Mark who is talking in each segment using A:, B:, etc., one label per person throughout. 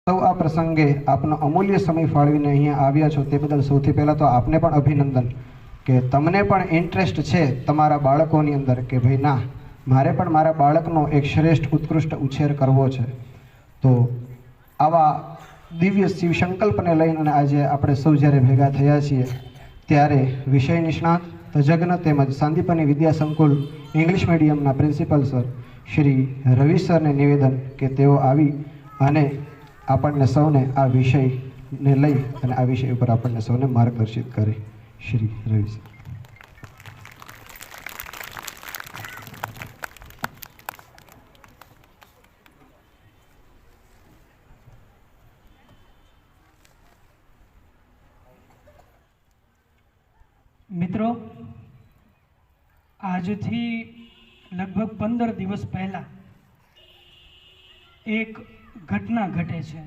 A: સૌ આ પ્રસંગે આપનો અમૂલ્ય સમય ફાળવીને અહીંયા આવ્યા છો તે બદલ સૌથી પહેલાં તો આપને પણ અભિનંદન કે તમને પણ ઇન્ટરેસ્ટ છે તમારા બાળકોની અંદર કે ભાઈ ના મારે પણ મારા બાળકનો એક શ્રેષ્ઠ ઉત્કૃષ્ટ ઉછેર કરવો છે. તો આવા દિવ્ય શિવ સંકલ્પને લઈને આજે આપણે સૌ જ્યારે ભેગા થયા છીએ ત્યારે વિષય નિષ્ણાત તજજ્ઞ તેમજ સાંદીપની વિદ્યા સંકુલ ઇંગ્લિશ મીડિયમના પ્રિન્સિપલ સર શ્રી રવિ સરને નિવેદન કે તેઓ આવી અને આપણને સૌને આ વિષયને લઈ અને આ વિષય ઉપર આપણને સૌને માર્ગદર્શિત કરે. શ્રી રવિ સર.
B: મિત્રો, આજથી લગભગ 15 દિવસ પહેલા એક ઘટના ઘટે છે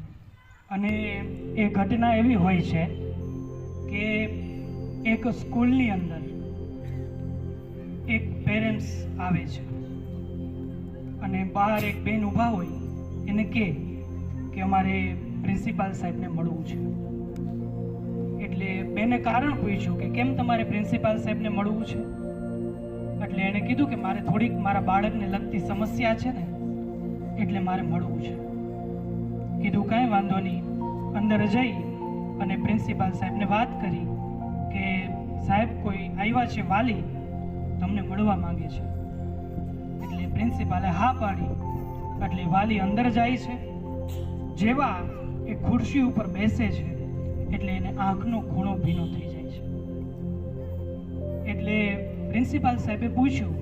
B: અને એ ઘટના એવી હોય છે કે એક સ્કૂલની અંદર એક પેરેન્ટ્સ આવે છે અને બહાર એક બેન ઊભા હોય એને કહે કે અમારે પ્રિન્સિપાલ સાહેબને મળવું છે. એટલે બેને કારણ પૂછ્યું કે કેમ તમારે પ્રિન્સિપાલ સાહેબને મળવું છે? એટલે એણે કીધું કે મારે થોડીક મારા બાળકને લગતી સમસ્યા છે ને એટલે મારે મળવું છે. કીધું કાંઈ વાંધો નહીં. અંદર જઈ અને પ્રિન્સિપાલ સાહેબને વાત કરી કે સાહેબ કોઈ આવ્યા છે વાલી તમને મળવા માંગે છે. એટલે પ્રિન્સિપાલે હા પાડી. એટલે વાલી અંદર જાય છે. જેવા એ ખુરશી ઉપર બેસે છે એટલે એને આંખનો ખૂણો ભીનો થઈ જાય છે. એટલે પ્રિન્સિપાલ સાહેબે પૂછ્યું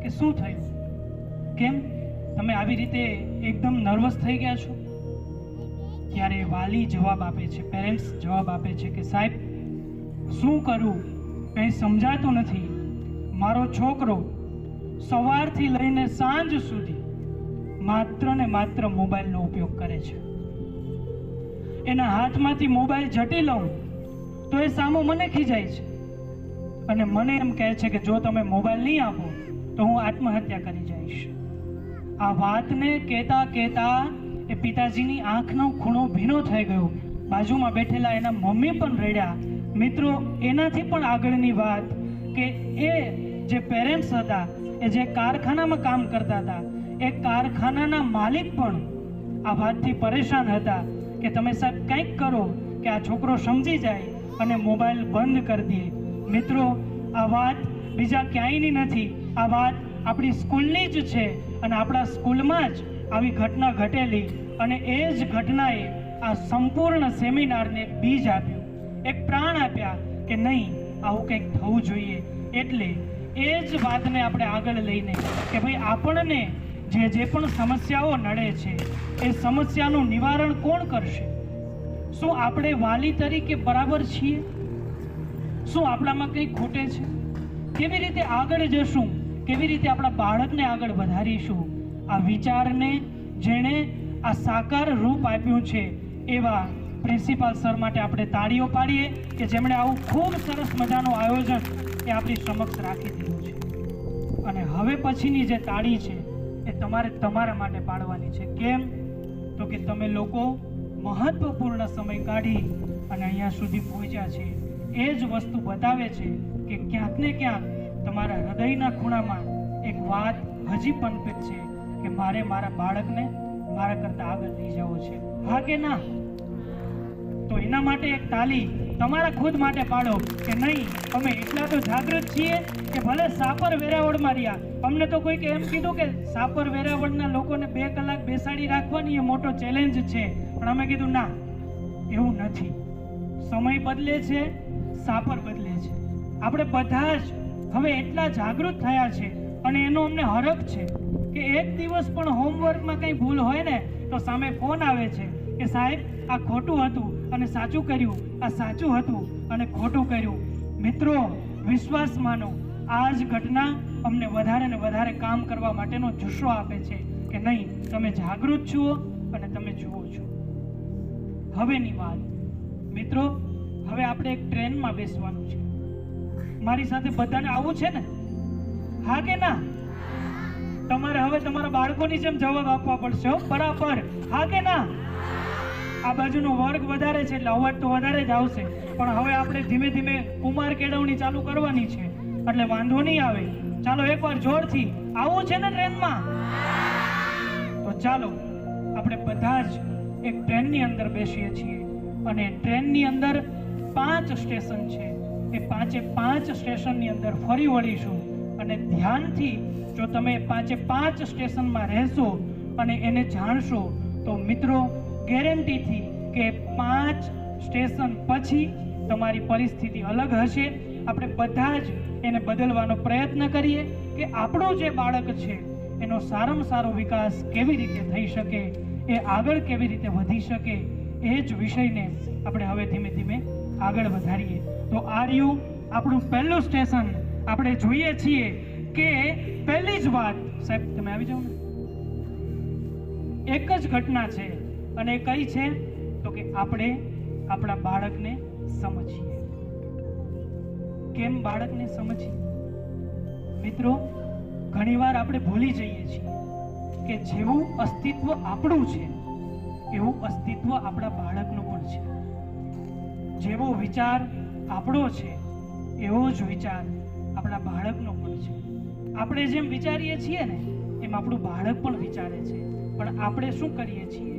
B: કે શું થયું, કેમ તમે આવી રીતે એકદમ નર્વસ થઈ ગયા છો? ત્યારે વાલી જવાબ આપે છે, પેરેન્ટ્સ જવાબ આપે છે કે સાહેબ શું કરું કંઈ સમજાતું નથી. મારો છોકરો સવારથી લઈને સાંજ સુધી માત્ર ને માત્ર મોબાઈલનો ઉપયોગ કરે છે. એના હાથમાંથી મોબાઈલ ઝટી લઉં તો એ સામો મને ખીજાય છે અને મને એમ કહે છે કે જો તમે મોબાઈલ નહીં આપો તો હું આત્મહત્યા કરી જઈશ. આ વાતને કહેતા કહેતા એ પિતાજીની આંખનો ખૂણો ભીનો થઈ ગયો. બાજુમાં બેઠેલા એના મમ્મી પણ રડ્યા. મિત્રો, એનાથી પણ આગળની વાત કે એ જે પેરેન્ટ્સ હતા, એ જે કારખાનામાં કામ કરતા હતા, એ કારખાનાના માલિક પણ આ વાતથી પરેશાન હતા કે તમે સાહેબ કંઈક કરો કે આ છોકરો સમજી જાય અને મોબાઈલ બંધ કરી દે. મિત્રો, આ વાત બીજા ક્યાંયની નથી, આ વાત આપણી સ્કૂલની જ છે અને આપણા સ્કૂલમાં જ આવી ઘટના ઘટેલી અને એ જ ઘટનાએ આ સંપૂર્ણ સેમિનારને એક બીજ આપ્યું, એક પ્રાણ આપ્યા કે નહીં આવું કંઈક થવું જોઈએ. એટલે એ જ વાતને આપણે આગળ લઈને કે ભાઈ આપણને જે પણ સમસ્યાઓ નડે છે એ સમસ્યાનું નિવારણ કોણ કરશે? શું આપણે વાલી તરીકે બરાબર છીએ? શું આપણામાં કંઈ ખૂટે છે? કેવી રીતે આગળ જશું? કેવી રીતે આપણા બાળકને આગળ વધારીશું? આ વિચારને જેણે આ સાકાર રૂપ આપ્યું છે એવા પ્રિન્સિપાલ સર માટે આપણે તાળીઓ પાડીએ કે જેમણે આવું ખૂબ સરસ મજાનું આયોજન એ આપણી સમક્ષ રાખી દીધું છે. અને હવે પછીની જે તાળી છે એ તમારે તમારા માટે પાડવાની છે. કેમ? તો કે તમે લોકો મહત્વપૂર્ણ સમય કાઢી અને અહીંયા સુધી પહોંચ્યા છે. એ જ વસ્તુ બતાવે છે કે ક્યાંક ને ક્યાંક તમારા હૃદયના ખૂણામાં એક વાત હજી પનપેટ છે કે મારે મારા બાળકને મારા કરતાં આગળ લઈ જવો છે. હા કે ના? તો એના માટે એક તાલી તમારા ખુદ માટે પાડો કે નહીં અમે એટલા તો જાગૃત છીએ કે ભલે સાપર વેરાવળમાં રહ્યા, અમને તો કોઈક એમ કીધું કે સાપર વેરાવળના લોકોને 2 કલાક બેસાડી રાખવાની એ મોટો ચેલેન્જ છે, પણ અમે કીધું ના, એવું નથી. સમય બદલે છે, સાપર બદલે છે. આપણે બધા જ હવે એટલા જાગૃત થયા છે અને એનો અમને હરખ છે કે એક દિવસ પણ હોમવર્કમાં કંઈ ભૂલ હોય ને તો સામે ફોન આવે છે કે સાહેબ આ ખોટું હતું અને સાચું કર્યું, આ સાચું હતું અને ખોટું કર્યું. મિત્રો, વિશ્વાસ માનો, આ જ ઘટના અમને વધારે ને વધારે કામ કરવા માટેનો જુસ્સો આપે છે કે નહીં તમે જાગૃત છો અને તમે જુઓ છો. હવેની વાત મિત્રો, હવે આપણે એક ટ્રેનમાં બેસવાનું છે. મારી સાથે બધાને આવું છે ને? હા કે ના? તમારે હવે તમારા બાળકોની જેમ જવાબ આપવા પડશે. બરાબર? હા કે ના? આ બાજુનો વર્ગ વધારે છે એટલે અવાજ તો વધારે જ આવશે, પણ હવે આપણે ધીમે ધીમે કુમાર કેળવણી ચાલુ કરવાની છે એટલે વાંધો નહીં આવે. ચાલો એકવાર જોરથી આવું છે ને ટ્રેનમાં? તો ચાલો આપણે બધા જ એક ટ્રેનની અંદર બેસીએ છીએ અને ટ્રેનની અંદર 5 સ્ટેશન છે. એ 5 સ્ટેશનની અંદર ફરી વળીશું અને ધ્યાનથી જો તમે 5 સ્ટેશનમાં રહેશો અને એને જાણશો તો મિત્રો ગેરંટીથી કે 5 સ્ટેશન પછી તમારી પરિસ્થિતિ અલગ હશે. આપણે બધા જ એને બદલવાનો પ્રયત્ન કરીએ કે આપણું જે બાળક છે એનો સારામાં સારો વિકાસ કેવી રીતે થઈ શકે, એ આગળ કેવી રીતે વધી શકે, એ જ વિષયને આપણે હવે ધીમે ધીમે આગળ વધારીએ. તો આર્યું આપણું પહેલું સ્ટેશન આપણે જોઈએ છીએ કે પહેલી જ વાત, સાહેબ તમે આવી જાઓ ને, એક જ ઘટના છે અને એ કઈ છે તો કે આપણે આપણા બાળકને સમજીએ. કેમ બાળકને સમજીએ? મિત્રો ઘણીવાર આપણે ભૂલી જઈએ છીએ કે જેવું અસ્તિત્વ આપણું છે એવું અસ્તિત્વ આપણા બાળકનું પણ છે. જેવો વિચાર આપણો છે એવો જ વિચાર આપણા બાળકનો પણ છે. આપણે જેમ વિચારીએ છીએ ને એમ આપણું બાળક પણ વિચારે છે, પણ આપણે શું કરીએ છીએ?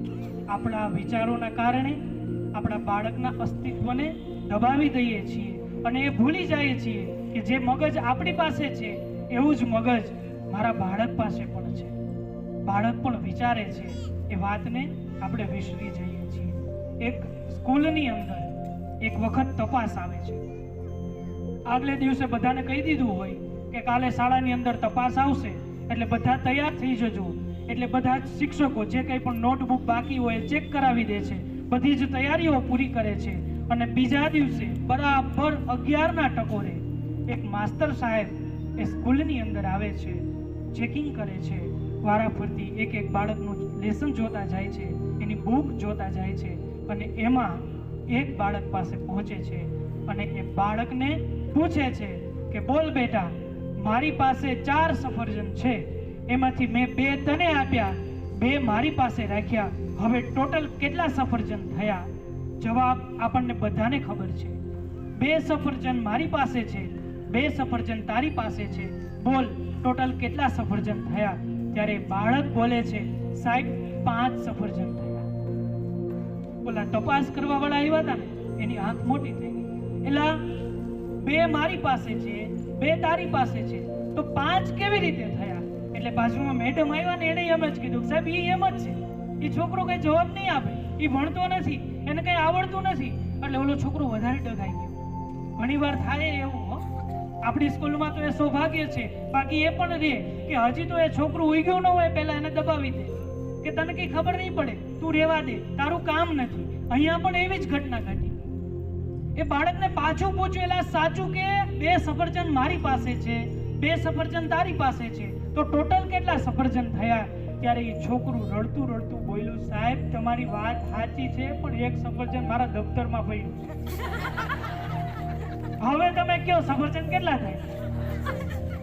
B: આપણા વિચારોના કારણે આપણા બાળકના અસ્તિત્વને દબાવી દઈએ છીએ અને એ ભૂલી જઈએ છીએ કે જે મગજ આપણી પાસે છે એવું જ મગજ મારા બાળક પાસે પણ છે. બાળક પણ વિચારે છે, એ વાતને આપણે વિસરી જઈએ છીએ. એક સ્કૂલની અંદર એક વખત તપાસ આવે છે. આગલે દિવસે બધાને કહી દીધું હોય કે કાલે શાળાની અંદર તપાસ આવશે એટલે બધા તૈયાર થઈ જજો. એટલે બધા જ શિક્ષકો જે કંઈ પણ નોટબુક બાકી હોય ચેક કરાવી દે છે, બધી જ તૈયારીઓ પૂરી કરે છે અને બીજા દિવસે બરાબર 11ના ટકોરે એક માસ્ટર સાહેબ એ સ્કૂલની અંદર આવે છે, ચેકિંગ કરે છે, વારાફરતી એક એક બાળકનું લેસન જોતા જાય છે, એની બુક જોતા જાય છે અને એમાં એક બાળક પાસે પહોંચે છે અને એ બાળકને પૂછે છે કે બોલ બેટા, મારી પાસે 4 સફરજન છે, એમાંથી મેં 2 તને આપ્યા, 2 મારી પાસે રાખ્યા, હવે ટોટલ કેટલા સફરજન થયા? જવાબ આપણને બધાને ખબર છે, 2 સફરજન મારી પાસે છે, 2 સફરજન તારી પાસે છે, બોલ ટોટલ કેટલા સફરજન થયા? ત્યારે બાળક બોલે છે, સાહેબ 5 સફરજન થયા. ઓલા તપાસ કરવા વાળા આવ્યા હતા ને એની આંખ મોટી થઈ ગઈ. એલા 2 મારી પાસે છે, 2 તારી પાસે છે, તો 5 કેવી રીતે થયા? એટલે બાજુમાં મેડમ આવ્યા ને એને એમ જ કીધું, સાહેબ એ એમ જ છે, એ છોકરો કઈ જવાબ નહીં આપે, એ ભણતો નથી, એને કઈ આવડતું નથી. એટલે ઓલો છોકરો વધારે ડઘાઈ ગયો. ઘણીવાર થાય એવું હો, આપણી સ્કૂલમાં તો એ સૌભાગ્ય છે, બાકી એ પણ રહે કે હજી તો એ છોકરું ઉગ્યું ન હોય પહેલા એને દબાવી દે કે તને કઈ ખબર નહીં પડે, તું રહેવા દે, તારું કામ નથી. અહીંયા પણ એવી જ ઘટના ઘટી. એ બાળકને પાછું પૂછ્યું, એલા સાચું કે 2 સફરજન મારી પાસે છે, 2 સફરજન તારી પાસે છે, તો ટોટલ કેટલા સફરજન થયા? ત્યારે એ છોકરું રડતું રડતું બોલ્યું, સાહેબ તમારી વાત સાચી છે, પણ 1 સફરજન મારા દફતરમાં પડ્યું. હવે તમે કયો સફરજન કેટલા થાય?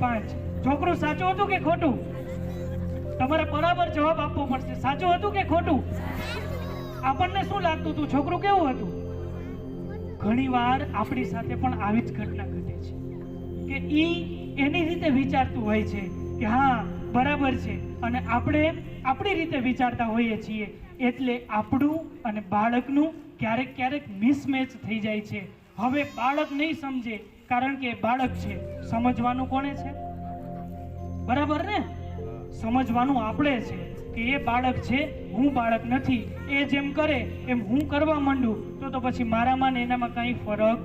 B: 5. છોકરું સાચું હતું કે ખોટું? તમારે બરાબર જવાબ આપવો પડશે. સાચું હતું કે ખોટું? આપણને શું લાગતું હતું? છોકરું કેવું હતું? ઘણીવાર આપણી સાથે પણ આવી જ ઘટના ઘટે છે કે એની રીતે વિચારતું હોય છે કે હા બરાબર છે અને આપણે આપણી રીતે વિચારતા હોઈએ છીએ, એટલે આપણું અને બાળકનું ક્યારેક ક્યારેક મિસમેચ થઈ જાય છે. હવે બાળક નહીં સમજે કારણ કે બાળક છે, સમજવાનું કોને છે? બરાબર ને? સમજવાનું આપણે છે કે એ બાળક છે, હું બાળક નથી. એ જેમ કરે એમ હું કરવા માંડું તો પછી મારામાં ને એનામાં કંઈ ફરક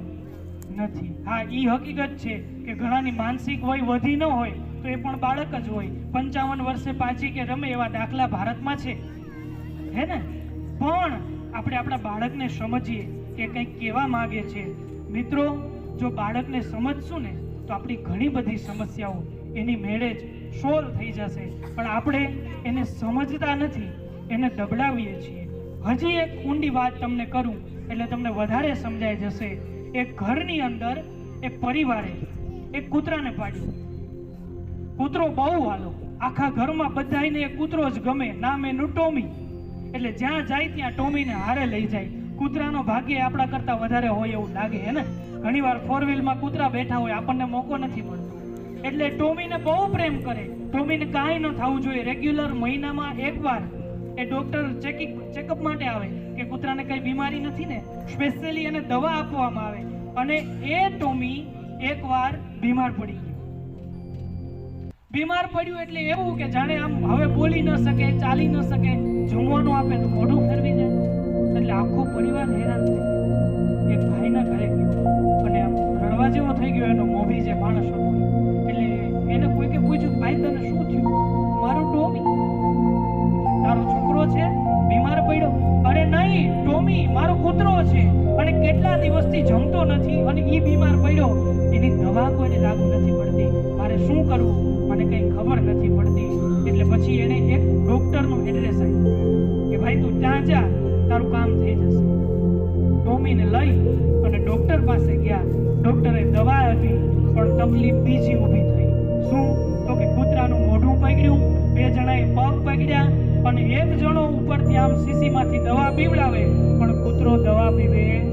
B: નથી. હા, એ હકીકત છે કે ઘણાની માનસિક વય વધી ન હોય તો એ પણ બાળક જ હોય. 55 વર્ષે પાછી કે રમે એવા દાખલા ભારતમાં છે, હે ને? પણ આપણે આપણા બાળકને સમજીએ કે કંઈક કહેવા માંગે છે. મિત્રો, જો બાળકને સમજશું ને તો આપણી ઘણી બધી સમસ્યાઓ એની મેળે જ સોલ્વ થઈ જશે. પણ આપણે એને સમજતા નથી, એને દબડાવીએ છીએ. હજી એક ઊંડી વાત તમને કરું એટલે તમને વધારે સમજાઈ જશે. એક ઘરની અંદર એક પરિવારે એક કૂતરાને પાડ્યું. કૂતરો બહુ વાલો, આખા ઘરમાં બધાને એ કૂતરો જ ગમે, નામ એનું ટોમી. એટલે જ્યાં જાય ત્યાં ટોમીને હારે લઈ જાય. કૂતરાનો ભાગ્ય આપણા કરતા વધારે હોય એવું લાગે હે ને. ઘણીવાર ફોર વ્હીલમાં કૂતરા બેઠા હોય, આપણને મોકો નથી મળતો, એટલે ટોમીને બહુ પ્રેમ કરે. ટોમીને કાંઈ ન થવું જોઈએ. રેગ્યુલર મહિનામાં એકવાર એ ડોક્ટર ચેકઅપ માટે આવે કે કૂતરાને કઈ બીમારી નથી ને, સ્પેશિયલી એને દવા આપવામાં આવે. અને એ ટોમી એકવાર બીમાર પડી ગયો. બીમાર પડ્યું એટલે એવું કે જાણે આમ હવે બોલી ન શકે, ચાલી ન શકે, જમવાનું આપે તો મોઢું ફેરવી જાય. એટલે આખો પરિવાર હેરાન થઈ ગયો. એક ભાઈના ઘરે ગયો અને આમ રડવા જેવો થઈ ગયો. એનો મોભી જે માણસ હતો એટલે એને કોઈકે પૂછ્યું, ભાઈ તને શું થયું? મારો ટોમી. તારો છોકરો છે બીમાર પડ્યો? અરે નહીં ટોમી, મારો કૂતરો છે અને કેટલા દિવસથી જમતો નથી અને ઈ બીમાર પડ્યો. એની દવા કોઈને લાગુ નથી પડતી, મારે શું કરવું મને કઈ ખબર નથી પડતી. એટલે પછી એને એક ડોક્ટરનું એડ્રેસ આપ્યું કે ભાઈ તું ત્યાં જા, તારું કામ થઈ જશે. ટોમીને લઈ અને ડોક્ટર પાસે ગયા. ડોક્ટરે દવા આપી પણ તકલીફ બીજી ઊભી થઈ. શું? તો કે કૂતરાનું મોઢું પકડ્યું, 2 જણાએ પગ પકડ્યા અને એક જણો ઉપરથી આમ શીશીમાંથી દવા પીવડાવે પણ કૂતરો દવા પીવે નહીં.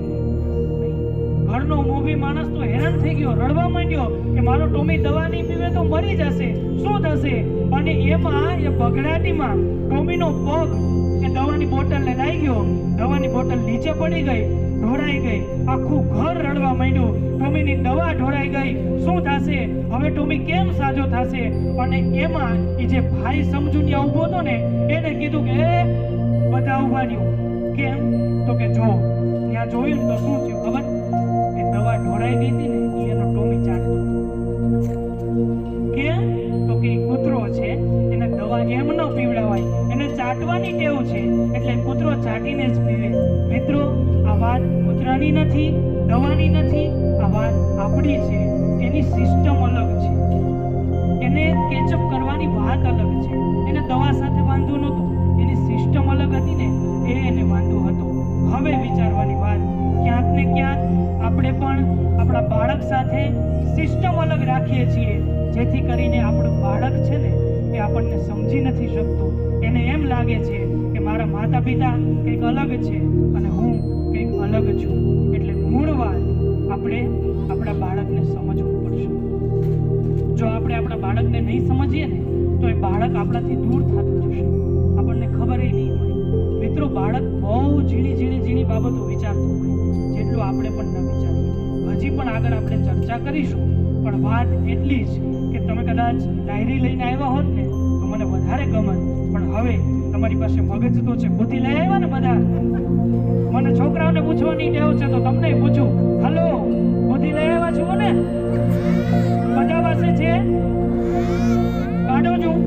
B: ઘરનો મોભી માણસ તો હેરાન થઈ ગયો, રડવા માંડ્યો કે મારો ટોમી દવા નહીં પીવે તો મરી જશે, શું થશે? અને એમાં એ બગડાટીમાં ટોમીનો પગ એ દવાની બોટલને લાગી ગયો. દવાની બોટલ નીચે પડી ગઈ, ઢોળાઈ ગઈ. આખું ઘર રડવા માંડ્યું. ટોમીની દવા ઢોળાઈ ગઈ. શું થશે હવે? ટોમી કેમ સાજો થશે? અને એમાં એ જે ભાઈ સમજુનિયા ઊભો હતો ને એને કીધું કે બધા ઊભા રહ્યો. કેમ? તો કે જો ત્યાં જોયું તો શું થયું ખબર? એ દવા ઢોળાઈ ગઈ હતી ને એ એનો ટોમી ચાટતો હતો. કેમ? તો કે કૂતરો છે એને દવા એમ ન પીવડાવાય, એને ચાટવાની ટેવ છે એટલે કૂતરો ચાટીને જ પીવે. મિત્રો, આ વાત કૂતરાની નથી, દવાની નથી, આ વાત આપણી છે. એની સિસ્ટમ અલગ છે, એને કેચઅપ કરવાની વાત અલગ છે. એને દવા સાથે વાંધો નહોતો, એની સિસ્ટમ અલગ હતી ને એને વાંધો હતો. હવે વિચારવાની વાત, ક્યાંક ને ક્યાંક આપણે પણ આપણા બાળક સાથે સિસ્ટમ અલગ રાખીએ છીએ, જેથી કરીને આપણું બાળક છે ને એ આપણને સમજી નથી શકતું. એને એમ લાગે છે કે મારા માતા પિતા કંઈક અલગ છે અને હું કંઈક અલગ છું. એટલે મૂળ વાત આપણે આપણા બાળકને સમજવું પડશે. જો આપણે આપણા બાળકને નહીં સમજીએ ને તો એ બાળક આપણાથી દૂર થતું જશે, આપણને ખબર નહીં હોય. મિત્રો, બાળક બહુ ઝીણી બાબતો વિચારતું હોય, જેટલું આપણે પણ ન વિચારીએ. હજી પણ આગળ આપણે ચર્ચા કરીશું, પણ વાત એટલી જ કે તમે કદાચ ડાયરી લઈને આવ્યા હોત ને તો મને વધારે ગમત. પણ હવે તમારી પાસે મગજ તો છે, બુદ્ધિ લઈ આવ્યા ને બધા. મને છોકરાઓને પૂછવાની ટેવ છે તો તમને પૂછું, હલો, બુદ્ધિ લઈ આવ્યા છો ને? બધા પાસે છે? કાઢો છું.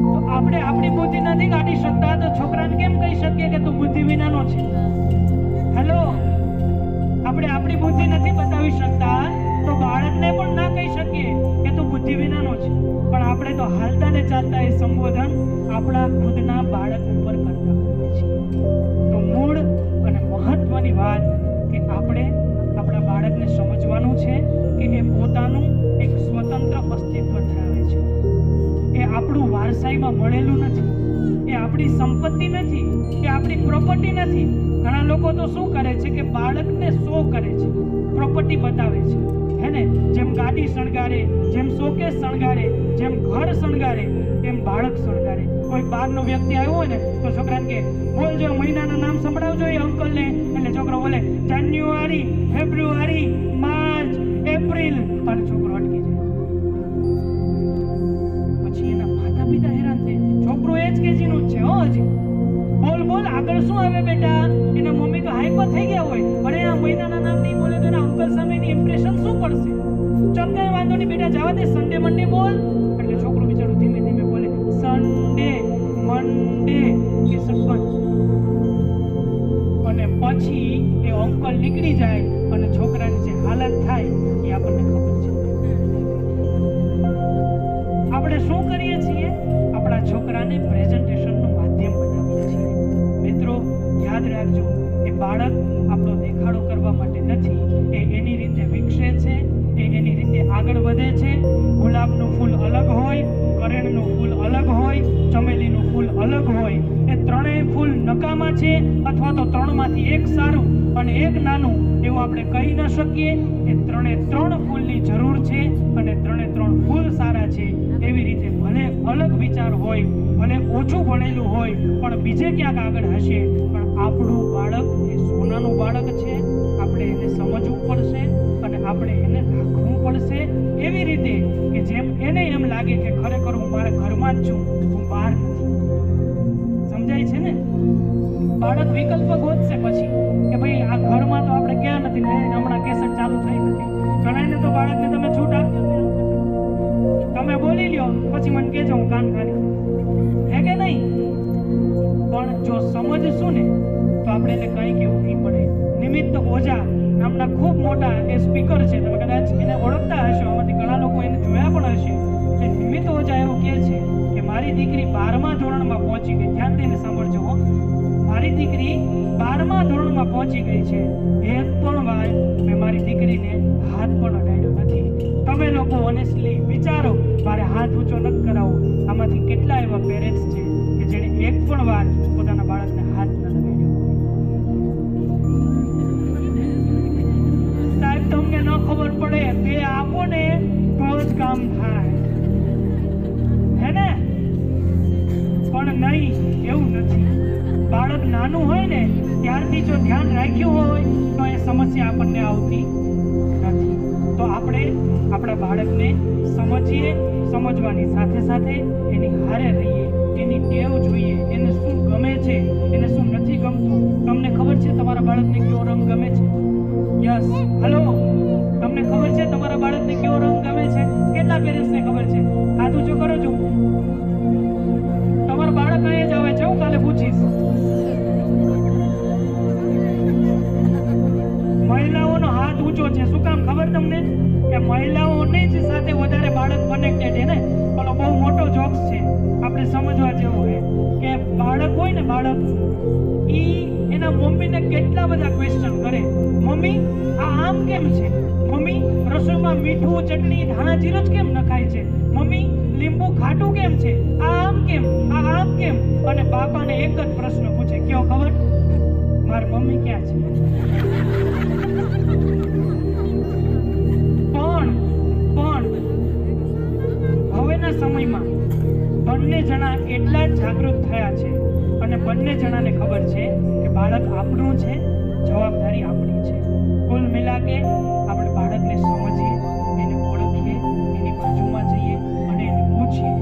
B: તો આપણે આપણી બુદ્ધિ નથી કાઢી શકતા તો છોકરાને કેમ કહી શકીએ કે તું બુદ્ધિ વિનાનો છે? હેલો, આપણે આપણી બુદ્ધિ નથી બતાવી શકતા તો બાળકને પણ ના કહી શકીએ કે તું બુદ્ધિ વિનાનો છે. પણ આપણે તો હાલતા ને ચાલતા એ સંબોધન આપણા ખુદના બાળક ઉપર કરતા હોઈએ છીએ. તો મૂળ અને મહત્વની વાત કે આપણે આપણા બાળકને સમજવાનું છે કે એ પોતાનું એક સ્વતંત્ર અસ્તિત્વ ધરાવે છે. એ આપણું વારસાઈમાં મળેલું નથી, એ આપણી સંપત્તિ નથી, એ આપણી પ્રોપર્ટી નથી. ઘણા લોકો તો શું કરે છે કે બાળકને શો કરે છે, પ્રોપર્ટી બતાવે છે, હે ને? જેમ ગાડી શણગારે, જેમ શોકેસ શણગારે, જેમ ઘર શણગારે, એમ બાળક શણગારે. કોઈ બહારનો વ્યક્તિ આવ્યો હોય ને તો છોકરાને કે બોલજો, મહિનાના નામ સંભળાવજો એ અંકલને. એટલે છોકરો બોલે જાન્યુઆરી, ફેબ્રુઆરી, માર્ચ, એપ્રિલ, અને છોકરો અટકી જાય. પછી એના માતા પિતા હેરાન થાય. છોકરો એ જ કેજીનું જ છે હો, હજી બોલ બોલ આગળ શું આવે બેટા? એના મમ્મી તો હાઈપર થઈ ગયા હોય, અરે આ મહિનાના નામ નહીં બોલે તો એના અંકલ સામેની ઇમ્પ્રેશન શું પડશે? ચાલ કઈ વાંધો નહીં બેટા, જવા દે, સન્ડે મંડે બોલ. એટલે છોકરો બિચારું ધીમે ધીમે બોલે સન્ડે, મંડે, કે સટપટ. અને પછી એ અંકલ નીકળી જાય અને છોકરાની જે હાલત થાય એ આપણને ખબર છે. આપણે શું કરીએ છીએ? આપણા છોકરાને પ્રેઝન્ટેશનનું માધ્યમ બનાવીએ છીએ. મિત્રો, યાદ રાખજો, એ બાળક આપણો દેખાડો કરવા માટે નથી, એ એની રીતે વિકસે છે, એ એની રીતે આગળ વધે છે. ગુલાબનું ફૂલ અલગ હોય, નકામા છે અથવા તો ત્રણમાંથી એક સારું અને એક નાનું એવું આપણે કહી ન શકીએ. એ ત્રણે ત્રણ ફૂલની જરૂર છે અને ત્રણે ત્રણ ફૂલ સારા છે. એવી રીતે ભલે અલગ વિચાર હોય, ભલે ઓછું ભણેલું હોય, પણ બીજે ક્યાંક આગળ હશે, પણ આપણું બાળક એ સોનાનું બાળક છે. આપણે એને સમજવું પડશે અને આપણે એને રાખવું પડશે એવી રીતે કે જેમ એને એમ લાગે કે ખરેખર હું મારા ઘરમાં જ છું, હું બહાર નથી. સમજાય છે ને? બાળક વિકલ્પ ગોતશે પછી કે ભાઈ આ ઘરમાં તો આપણે ક્યાં નથી ને હમણાં કેસેટ ચાલુ થઈ નથી. ઘણાને તો બાળકને તમે છૂટ આપી દો, તમે બોલી લ્યો, પછી મને કહેજો હું કાન ખાલી, હે કે નહીં? પણ જો સમજશું ને તો આપણે એને કંઈ કેવું નહીં પડે. નિમિત્ત ઓઝા નામના ખૂબ મોટા એ સ્પીકર છે, તમે કદાચ એને ઓળખતા હશો, આમાંથી ઘણા લોકો એને જોયા પણ હશે. કે નિમિત્ત ઓઝા એવું કહે છે કે મારી દીકરી 12મા ધોરણમાં પહોંચી ગઈ. ધ્યાન દઈને સાંભળજો હો. મારી દીકરી 12મા ધોરણમાં પહોંચી ગઈ છે. એક પણ વાર મેં મારી દીકરીને હાથ પણ અડાડ્યો નથી. તમે લોકો ઓનેસ્ટલી વિચારો, મારે હાથ ઊંચો નથી કરાવો. આમાંથી કેટલા એવા પેરેન્ટ્સ છે કે જેણે એક પણ વાર પોતાના બાળકને હાથ ન લગાડ્યો? સાહેબ તમને ન ખબર પડે, બે આપો ને તો જ કામ થાય, હે ને? પણ નહીં, એવું નથી. બાળક નાનું હોય ને ત્યારથી જો ધ્યાન રાખ્યું હોય તો એ સમસ્યા આપણને આવતી નથી. તો આપણે આપણા બાળકને સમજીએ, સમજવાની સાથે સાથે એની હારે રહીએ, એની ટેવ જોઈએ, એને શું ગમે છે, એને શું નથી ગમતું. તમને ખબર છે તમારા બાળકને કેવો રંગ ગમે છે? યસ, હેલો, તમને ખબર છે તમારા બાળકને કેવો રંગ ગમે છે? કેટલા પેરેન્ટ્સને ખબર છે? હાથ ઊંચો કરો છો. તમારું બાળક અહીંયા જ આવે છે, હું કાલે પૂછીશ. મહિલાઓનો હાથ ઊંચો છે, શું કામ ખબર તમને? કે મહિલાઓની જ સાથે વધારે બાળક કનેક્ટેડ છે ને. ઓલો બહુ મોટો જોક્સ છે, આપણે સમજવા જેવો છે કે બાળક હોય ને, બાળક ઈ એના મમ્મીને કેટલા બધા ક્વેશ્ચન કરે. મમ્મી આ આમ કેમ છે? મમ્મી રસોઈમાં મીઠું, ચટણી, ધાણા જીરું જ કેમ નખાય છે? મમ્મી લીંબુ ખાટું કેમ છે? આ આમ કેમ? આ આમ કેમ? અને બાપાને એક જ પ્રશ્ન પૂછે, કયો ખબર? મારી મમ્મી ક્યાં છે? હવેના સમયમાં બંને જણા એટલા જ જાગૃત થયા છે અને બંને જણાને ખબર છે કે બાળક આપણું છે, જવાબદારી આપણી છે. કુલ મિલા કે આપણે બાળકને સમજીએ, એને ઓળખીએ, એની બાજુમાં જઈએ અને એને પૂછીએ,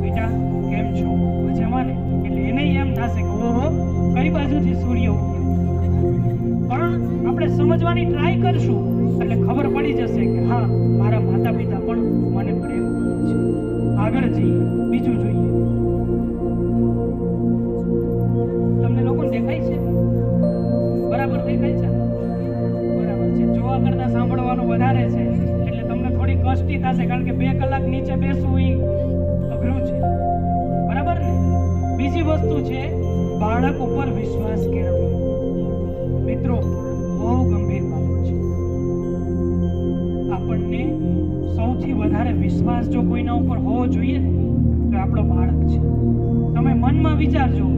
B: બેટા કેમ છો, મજામાં ને? એટલે એને એમ થશે કે ઓહો કઈ બાજુથી સૂર્ય ઉગ્યો. પણ આપણે સમજવાની ટ્રાય કરશું એટલે ખબર પડી જશે કે હા, મારા માતા પિતા પણ મને પ્રેમ કરે છે. આગળ જઈએ, બીજું જોઈએ. તમને લોકોને દેખાય છે? બરાબર દેખાય છે? બરાબર છે. જોવા કરતા સાંભળવાનું વધારે છે એટલે તમને થોડી કષ્ટી થશે, કારણ કે 2 કલાક નીચે બેસવું એ અઘરું છે. બરાબર ને? બીજી વસ્તુ છે બાળક ઉપર વિશ્વાસ કેળવવો. મિત્રો, બહુ ગંભીર બાબત છે. આપણને સૌથી વધારે વિશ્વાસ જો કોઈના ઉપર હોવો જોઈએ ને તો આપણો બાળક છે. તમે મનમાં વિચારજો,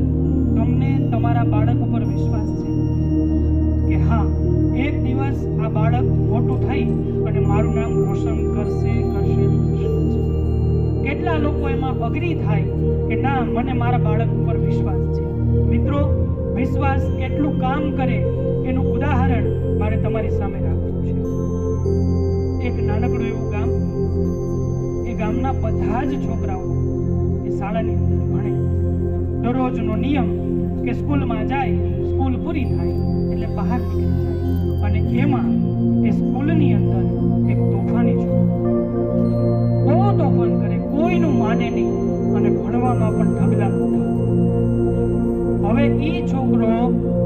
B: તમને તમારા બાળક ઉપર વિશ્વાસ છે કે હા, એક દિવસ આ બાળક મોટું થઈ અને મારું નામ રોશન કરશે? કેટલા લોકો એમાં અગ્રી થાય કે ના, મને મારા બાળક ઉપર વિશ્વાસ છે. મિત્રો, વિશ્વાસ કેટલું કામ કરે એનું ઉદાહરણ મારે તમારી સામે રાખવું છે. એક નાનકડું એવું ગામ, એ ગામના બધા જ છોકરાઓ એ શાળાની અંદર ભણે. દરરોજનો નિયમ કે સ્કૂલમાં જાય, સ્કૂલ પૂરી થાય એટલે બહાર નીકળી જાય, અને એમાં એ સ્કૂલની અંદર એક તોફાની છોકરો બહુ તોફાન કરે, કોઈનું માને નહીં અને ભણવામાં પણ ઢગલા મોટા. હવે એ છોકરો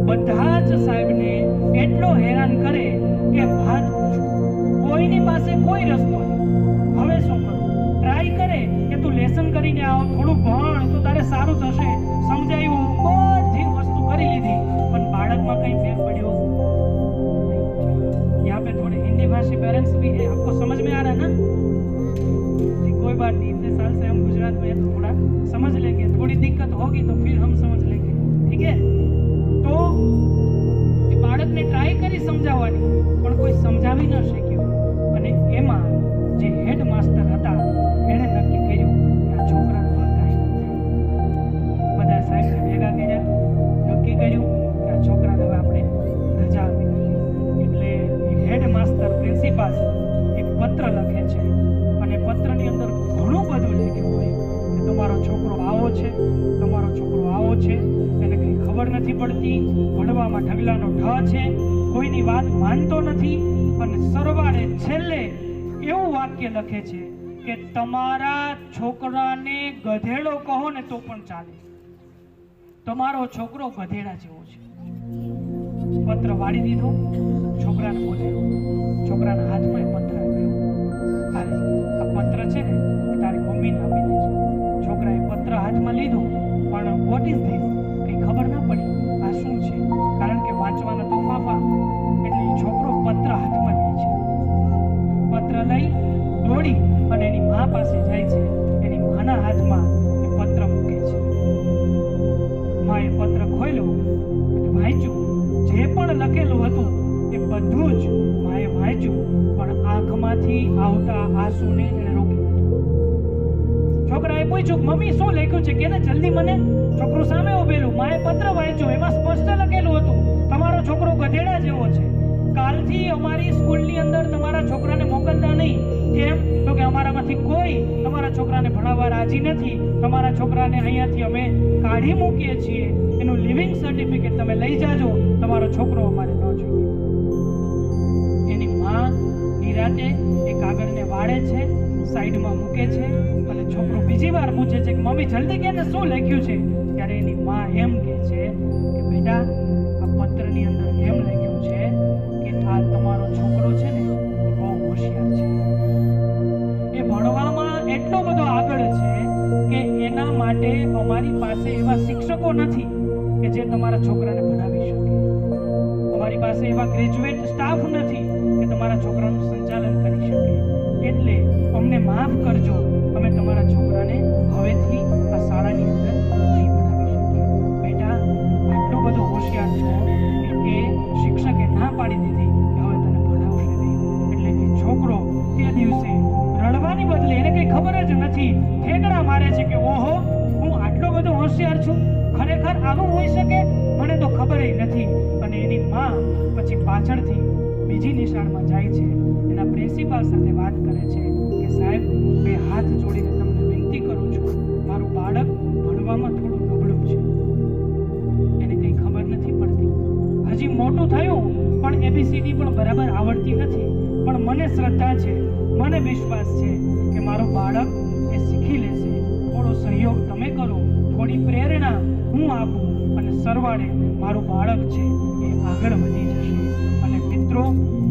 B: બધા જ સાહેબને એટલો હેરાન કરે કે વાત પૂછો, કોઈની પાસે કોઈ રસ્તો નહીં. હવે શું કરું? ટ્રાય કરે કે તું લેસન કરીને આવ, થોડું ભણ તો તારે સારું થશે. સમજાયું, બધી વસ્તુ કરી લીધી, પણ બાળકમાં કઈ ફેર પડ્યો नहीं। यहाँ पे थोड़े हिंदी भाषी पेरेंट्स भी है, आपको समझ में आ रहा है ना? कोई बात नहीं, इतने साल से हम गुजरात में हैं तो थोड़ा समझ लेंगे, थोड़ी दिक्कत होगी तो फिर हम समझ लेंगे, ठीक है? તો એ બાળકને ટ્રાય કરી સમજાવવાની, પણ કોઈ સમજાવી ન શક્યું. અને એમાં જે હેડ માસ્ટર હતા એણે નક્કી કર્યું કે આ છોકરાનું આ કાંઈ નથી. બધા સાહેબને ભેગા કર્યા, નક્કી કર્યું કે આ છોકરાને હવે આપણે રજા આપી દઈએ. એટલે હેડ માસ્ટર પ્રિન્સિપાલ એક પત્ર લખે છે અને પત્રની અંદર ઘણું બધું લખ્યું હોય કે તમારો છોકરો આવો છે, તમારો છોકરો આવો છે, એને કંઈ ખબર નથી પડતી, ભણવામાં ઢગલાનો ઢ છે, કોઈની વાત માનતો નથી. અને સરવાળે છેલ્લે એવું વાક્ય લખે છે કે તમારા છોકરાને ગધેડો કહો ને તો પણ ચાલે, તમારો છોકરો ગધેડા જેવો છે. પત્ર વાળી દીધો, છોકરાને બોલાવ્યો, છોકરાના હાથમાં એ પત્ર આપ્યો. અરે આ પત્ર છે ને એ તારી મમ્મીને આપી દેજે. છોકરાએ પત્ર હાથમાં લીધો, પણ વોટ ઇઝ ધીસ કંઈ ખબર ના પડી આ શું છે, કારણ કે વાંચવાના તો ફાફા. એટલે એ છોકરો પત્ર હાથમાં લે છે. પત્ર લઈ દોડી અને એની મા પાસે જાય છે. એની માના હાથમાં એ પત્ર મૂકે છે. માએ પત્ર ખોલ્યું, વાંચ્યું, જે પણ લખેલું હતું એ બધું જ માએ વાંચ્યું, પણ આંખમાંથી આવતા આંસુને એણે રોકી દીધું. છોકરાએ પૂછ્યું, મમ્મી શું લખ્યું છે, કે ને જલ્દી મને. છોકરું સામે ઉભેલું, માએ પત્ર વાંચ્યું, એમાં સ્પષ્ટ લખેલું હતું તમારો છોકરો ગધેડા જેવો છે. કાલથી અમારી સ્કૂલની અંદર તમારા છોકરાને મોકલતા નહીં. કેમ? તો કે અમારામાંથી કોઈ તમારા છોકરાને ભણાવવા રાજી નથી. તમારા છોકરાને અહીંયાથી અમે કાઢી મૂકીએ છીએ. એનું લિવિંગ સર્ટિફિકેટ તમે લઈ જાજો, તમારો છોકરો અમારે ન જોઈએ. એની માં નિરાતે એ કાગળને વાળે છે, સાઈડમાં મૂકે છે અને છોકરો બીજી વાર પૂછે છે કે મમ્મી જલ્દી કે ને શું લખ્યું છે. ત્યારે એની માં એમ કહે છે કે બેટા આ પત્રની અંદર એમ લખ્યું છે કે આ તમારો છોકરો છે ને એ બહુ હોશિયાર છે, એ ભણવામાં એટલો બધો આગળ છે કે એના માટે અમારી પાસે એવા શિક્ષકો નથી કે જે તમારા છોકરાને ભણાવી શકે. અમારી પાસે એવા ગ્રેજ્યુએટ સ્ટાફ નથી કે તમારા છોકરાનું સંચાલન કરી શકે. એટલે અમને માફ કરજો, અમે તમારા છોકરાને હવેથી આ શાળાની અંદર નહીં ભણાવી શકીએ. બેટા આટલો બધો હોશિયાર છો કે એ શિક્ષકે ના પાડી દીધી કે હવે તને ભણાવશે નહીં. એટલે એ છોકરો તે દિવસે રડવાની બદલે એને કંઈ ખબર જ નથી, ઠેકડા મારે છે કે ઓહો હું આટલો બધો હોશિયાર છું, ખરેખર આવું હોઈ શકે, મને તો ખબર નથી. અને એની માં પછી પાછળથી બીજી નિશાળમાં જાય છે, એના પ્રિન્સિપાલ સાથે વાત કરે છે કે સાહેબ બે હાથ જોડીને તમને વિનંતી કરું છું, મારું બાળક ભણવામાં થોડું નબળું છે, એને કંઈ ખબર નથી પડતી, હજી મોટું થયું પણ ABCD પણ બરાબર આવડતી નથી, પણ મને શ્રદ્ધા છે, મને વિશ્વાસ છે કે મારું બાળક એ શીખી લેશે. થોડો સહયોગ તમે કરો, થોડી પ્રેરણા હું આપું અને સરવાળે મારું બાળક છે એ આગળ વધી જશે. અને મિત્રો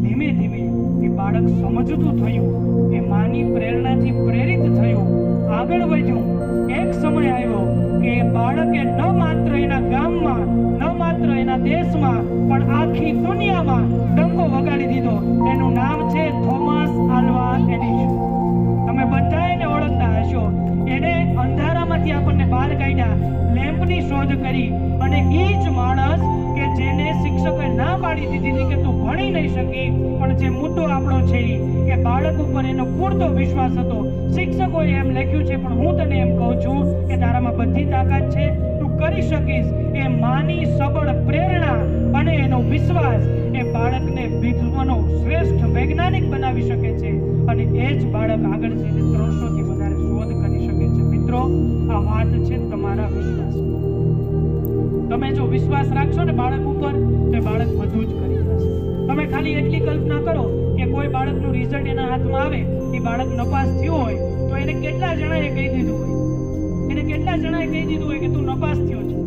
B: ધીમે ધીમે એ બાળક સમજતું થયું, એ માની પ્રેરણાથી પ્રેરિત થયું, આગળ વધ્યું. એક સમય આવ્યો કે એ બાળકે ન માત્ર એના ગામમાં, ન માત્ર એના દેશમાં, પણ આખી દુનિયામાં ડંકો વગાડી દીધો. એનું નામ છે થોમસ આલ્વા એડિસન. તમે બધા એને ઓળખતા હશો. એને અંધારામાંથી આપણને બહાર કાઢ્યા, લેમ્પની શોધ કરી. અને એ જ માણસ કે જેને શિક્ષકોએ ના પાડી દીધી હતી કે તું ભણી નહીં શકી, પણ જે મુદ્દો આપણો છે કે બાળક ઉપર એનો પૂરતો વિશ્વાસ હતો. શિક્ષકોએ એમ લખ્યું છે, પણ હું તને એમ કહું છું કે તારામાં બધી તાકાત છે, તું કરી શકીશ. એ માની સબળ પ્રેરણા અને એનો વિશ્વાસ એ બાળકને વિશ્વનો શ્રેષ્ઠ વૈજ્ઞાનિક બનાવી શકે છે. અને એ જ બાળક આગળ જઈને 300 થી વધારે શોધ કરી શકે છે. મિત્રો આ વાત છે તમારા વિશ્વાસ. તમે જો વિશ્વાસ રાખશો ને બાળક ઉપર, તો બાળક બધું જ કરી જશે. તમે ખાલી એટલી કલ્પના કરો કે કોઈ બાળકનું રિઝલ્ટ એના હાથમાં આવે, એ બાળક નપાસ થયું હોય તો એને કેટલા જણાએ કહી દીધું હોય, એને કેટલા જણાએ કહી દીધું હોય કે તું નપાસ થયો છે.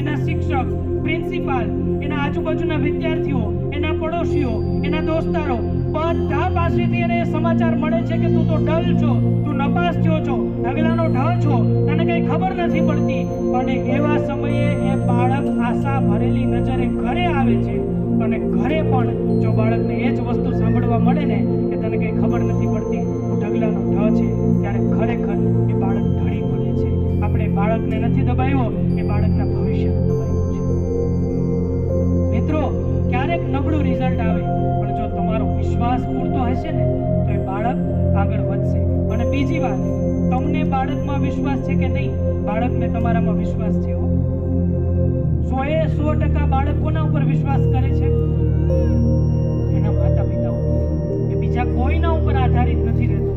B: એના શિક્ષક, પ્રિન્સિપાલ, એના આજુબાજુના વિદ્યાર્થીઓ, એના પડોશીઓ, એના દોસ્તારો બધા પાસેથી એને સમાચાર મળે છે કે તું તો ડલ છો, તું નપાસ થયો છો, ઢગલાનો ઢ છો, તને કઈ ખબર નથી પડતી. અને એવા સમયે એ બાળક આશા ભરેલી નજરે ઘરે આવે છે. અને ઘરે પણ જો બાળકને એ જ વસ્તુ સાંભળવા મળે ને કે તને કઈ ખબર નથી પડતી, તું ઢગલાનો ઢ છે, ત્યારે ખરેખર એ બાળક ઢળી પડે છે. આપણે બાળકને નથી દબાવ્યો, એ બાળકના ભવિષ્યને દબાવ્યું છે. વિશ્વાસ પૂરતો હશે ને તો એ બાળક આગળ વધશે. અને બીજી વાત, તમને બાળકમાં વિશ્વાસ છે કે નહીં? બાળકને તમારામાં વિશ્વાસ છે હો. 100% બાળક કોના ઉપર વિશ્વાસ કરે છે? એના માતા પિતા ઉપર. એ બીજા કોઈના ઉપર આધારિત નથી રહેતો,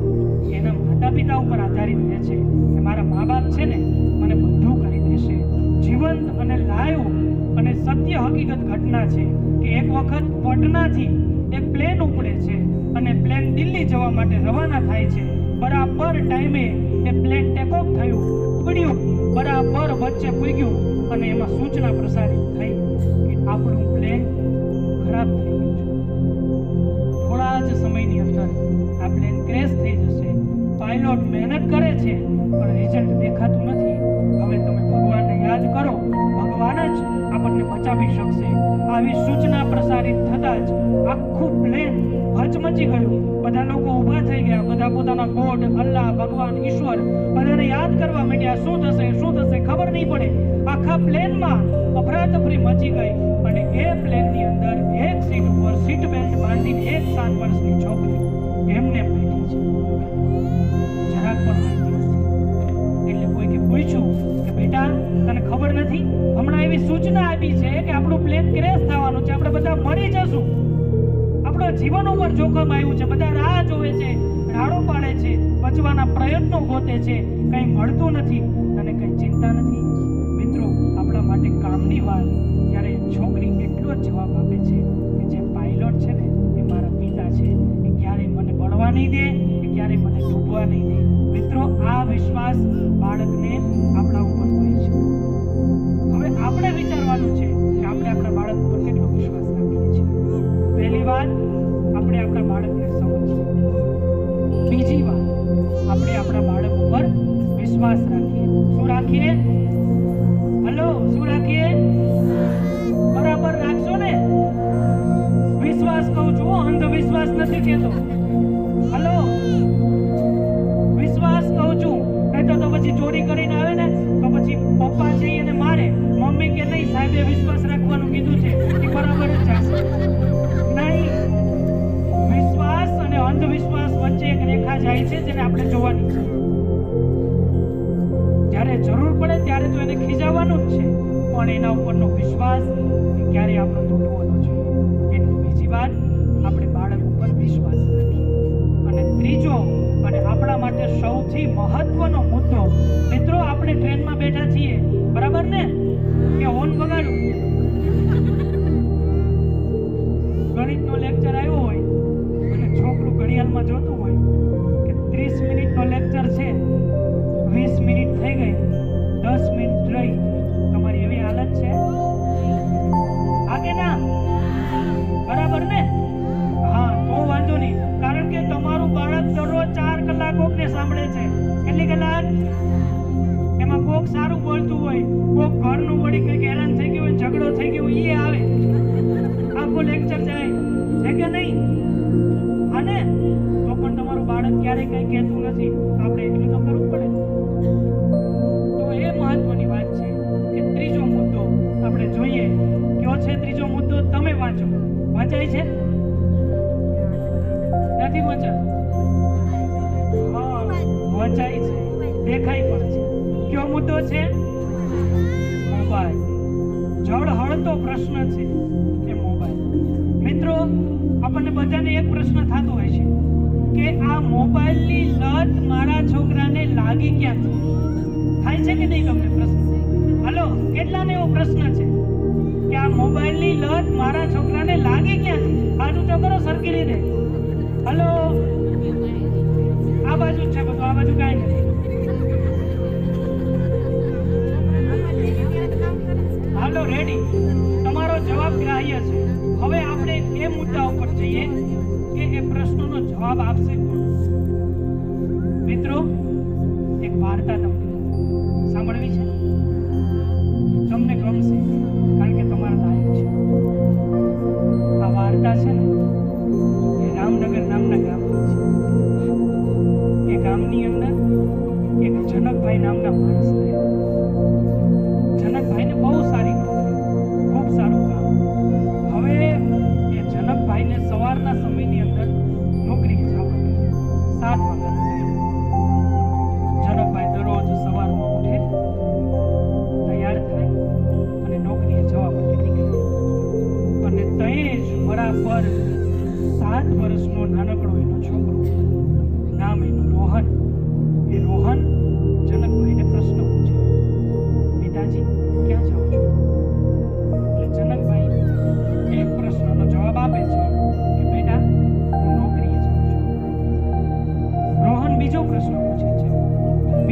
B: એના માતા પિતા ઉપર આધારિત રહે છે કે મારા મા બાપ છે ને મને બધું કરી દેશે. જીવંત અને લાઈવ અને સત્ય હકીકત ઘટના છે કે એક વખત પટનાથી એક પ્લેન ઉપડે છે અને પ્લેન દિલ્હી જવા માટે રવાના થાય છે. બરાબર ટાઈમે એ પ્લેન ટેક ઓફ થયું, પડ્યું, બરાબર વચ્ચે પૂગ્યું અને એમાં સૂચના પ્રસારિત થઈ કે આપણું પ્લેન ખરાબ થઈ ગયું છે. થોડા જ સમયની અંદર આ પ્લેન ક્રેશ થઈ જશે. પાયલોટ મહેનત કરે છે પણ રિઝલ્ટ દેખાતું નથી. હવે તમે ભગવાનને યાદ કરો, ભગવાન જ આપણને બચાવી શકશે. આવી સૂચના પ્રસારિત થતા જ આખું પ્લેન હચમચી ગયું. બધા લોકો ઊભા થઈ ગયા, બધા પોતાના ગોડ, અલ્લાહ, ભગવાન, ઈશ્વર બધાને યાદ કરવા માંડ્યા. શું થશે ખબર નહીં પડે. આખા પ્લેનમાં અફરાતફરી મચી ગઈ અને એ પ્લેનની અંદર એક સીટ ઉપર સીટ બેલ્ટ બાંધીને એક 7 વર્ષની છોકરી એમને બેઠી છે. જરાક પણ માહિતી નથી. એટલે કોઈકે પૂછ્યું કે બેટા તને ખબર નથી? હમણાં એવી સૂચના આપી છે કે આપણું પ્લેન ક્રેશ થવાનું છે, આપણે બધા મરી જશું, આપણા જીવન ઉપર જોખમ આવ્યું છે, બધા રાહ જોવે છે, રાડો પાડે છે, બચવાના પ્રયત્નો ગોતે છે, કંઈ મળતું નથી. તને કંઈ ચિંતા નથી? મિત્રો, આપણા માટે કામની વાત ત્યારે છોકરી એટલો જ જવાબ આપે છે કે જે પાયલોટ છે ને એ મારા પિતા છે, એ ક્યારેય મને બળવા નહીં દે, એ ક્યારેય મને ડૂબવા નહીં દે. મિત્રો, આ વિશ્વાસ બાળકને આપણા ઉપર હોય છે. હવે આપણે વિચારવાનું છે કે આપણે આપણા બાળક ઉપર કેટલો વિશ્વાસ રાખીએ છીએ. પહેલી વાત, આપણે આપણા બાળકને સમજીએ. બીજી વાત, આપણે આપણા બાળક ઉપર વિશ્વાસ રાખીએ. શું રાખીએ? હલો, શું રાખીએ? બરાબર રાખશો ને? વિશ્વાસ કહું છું, અંધવિશ્વાસ નથી કહેતો. હલો, વિશ્વાસ કહું છું. નહીં તો પછી ચોરી કરીને આવે ને તો પછી પપ્પા છે એને મારે, મમ્મી કે નહીં સાહેબે વિશ્વાસ રાખવાનું કીધું છે એ બરાબર જ જશે. નહીં, વિશ્વાસ અને અંધવિશ્વાસ વચ્ચે એક રેખા જાય છે જેને આપણે જોવાની છે. જ્યારે જરૂર પડે ત્યારે તો એને ખીજાવવાનું જ છે, પણ એના ઉપરનો વિશ્વાસ ક્યારે આપણો તૂટવાનો જોઈએ. એટલે બીજી વાત, આપણે બાળક ઉપર વિશ્વાસ રાખીએ. અને ત્રીજો અને આપણા માટે સૌથી મહત્વનો મુદ્દો, મિત્રો, આપણે ટ્રેનમાં બેઠા છીએ, બરાબર ને? કે હોર્ન વગાડું, ગણિતનો લેક્ચર આવ્યો હોય અને છોકરું ઘડિયાળમાં જોતું હોય કે 30 મિનિટનો લેક્ચર છે, 20 મિનિટ થઈ ગઈ, 10 મિનિટ રહી, તમારી એવી હાલત છે? આગે ના, બરાબર ને? હા, તો વાંધો નહીં, કારણ કે તમારું બાળક દરરોજ 4 કલાક કોકને સાંભળે છે. કેટલી કલાક? એમાં કોક સારું બોલતું હોય, કોક ઘરનું વળી કંઈક હેરાન થઈ ગયું હોય, ઝઘડો થઈ ગયો એ આવે, આખો લેક્ચર જાય છે કે નહીં? હા ને? તો પણ તમારું બાળક ક્યારેય કંઈ કહેતું નથી, આપણે એટલું તો કરવું પડે. તો એ મહત્વની વાત છે કે ત્રીજો મુદ્દો આપણે જોઈએ. કયો છે ત્રીજો મુદ્દો? તમે વાંચો. વાંચાય છે? નથી વાંચા? હા, વાંચાય છે, દેખાય પણ છે. કયો મુદ્દો છે? મોબાઈલ. જળહળતો પ્રશ્ન છે એ મોબાઈલ. મિત્રો, આપણને બધાને એક પ્રશ્ન થતો હોય છે કે આ મોબાઈલની લત મારા છોકરાને લાગી ક્યાંથી? થાય છે કે નહીં તમને પ્રશ્ન? હલો, કેટલાને એવો પ્રશ્ન છે કે આ મોબાઈલની લત મારા છોકરાને લાગી ક્યાંથી? હાથ ઊંચો કરો સરખી રીતે. હલો, આ બાજુ છે બધું, આ બાજુ કાંઈ નથી. હાલો, રેડી? તમારો જવાબ ગ્રાહ્ય છે. હવે આપણે એ મુદ્દા ઉપર જઈએ કે એ પ્રશ્નનો જવાબ આપશે કોણ? મિત્રો, એક વાર્તા તમને સાંભળવી છે, તમને ગમશે કારણ કે તમારા લાયક છે. આ વાર્તા છે ને એ રામનગર નામના ગામની છે. એ ગામની અંદર એક જનકભાઈ નામના માણસ રહ્યા. જનકભાઈને બહુ સારી નોકરી, ખૂબ સારું કામ. હવે એ જનકભાઈને સવારના સમયની અંદર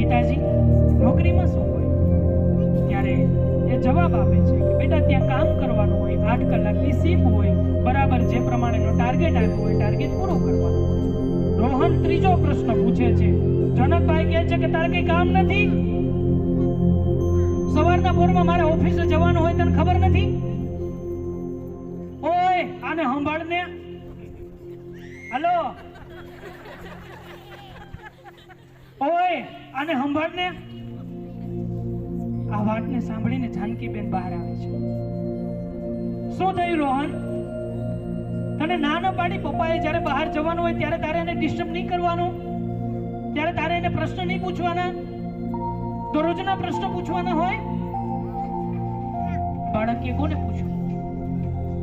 B: પિતાજી નોકરીમાં શું હોય? ત્યારે એ જવાબ આપે છે કે બેટા ત્યાં કામ કરવાનું હોય, 8 કલાકની શિફ્ટ હોય, બરાબર જે પ્રમાણેનો ટાર્ગેટ આપ્યો હોય ટાર્ગેટ પૂરો કરવાનો હોય. રોહન ત્રીજો પ્રશ્ન પૂછે છે. જનકભાઈ કહે છે કે તારે કઈ કામ નથી? સવારના પોરમાં મારે ઓફિસે જવાનું હોય તને ખબર નથી? ઓય આને સંભાળને. હાલો ઓય આને સંભાળને. આ વાતને સાંભળીને જાનકીબેન બહાર આવે છે. શું થયું રોહન? તને ના ન પાડી પપ્પાએ જ્યારે બહાર જવાનું હોય ત્યારે તારે એને ડિસ્ટર્બ નહીં કરવાનું, ત્યારે તારે એને પ્રશ્ન નહીં પૂછવાના, દરરોજના પ્રશ્ન પૂછવાના હોય. બાળકે કોને પૂછ્યું?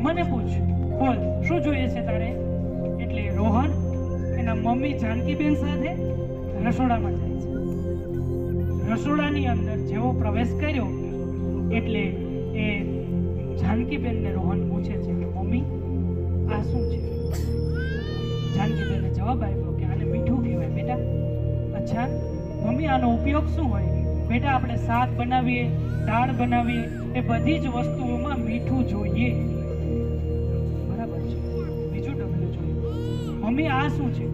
B: મને પૂછ. બોલ શું જોઈએ છે તારે? એટલે રોહન એના મમ્મી જાનકીબેન સાથે રસોડામાં જાય છે. રસોડાની અંદર જેવો પ્રવેશ કર્યો એટલે એ જાનકીબેનને રોહન પૂછે છે કે મમ્મી આ શું છે? જાનકીબેને જવાબ આપ્યો કે આને મીઠું કહેવાય બેટા. અચ્છા મમ્મી આનો ઉપયોગ શું હોય? બેટા આપણે શાક બનાવીએ, દાળ બનાવીએ, એ બધી જ વસ્તુઓમાં મીઠું જોઈએ. બરાબર છે. બીજું ડબલું જોઈએ. મમ્મી આ શું છે?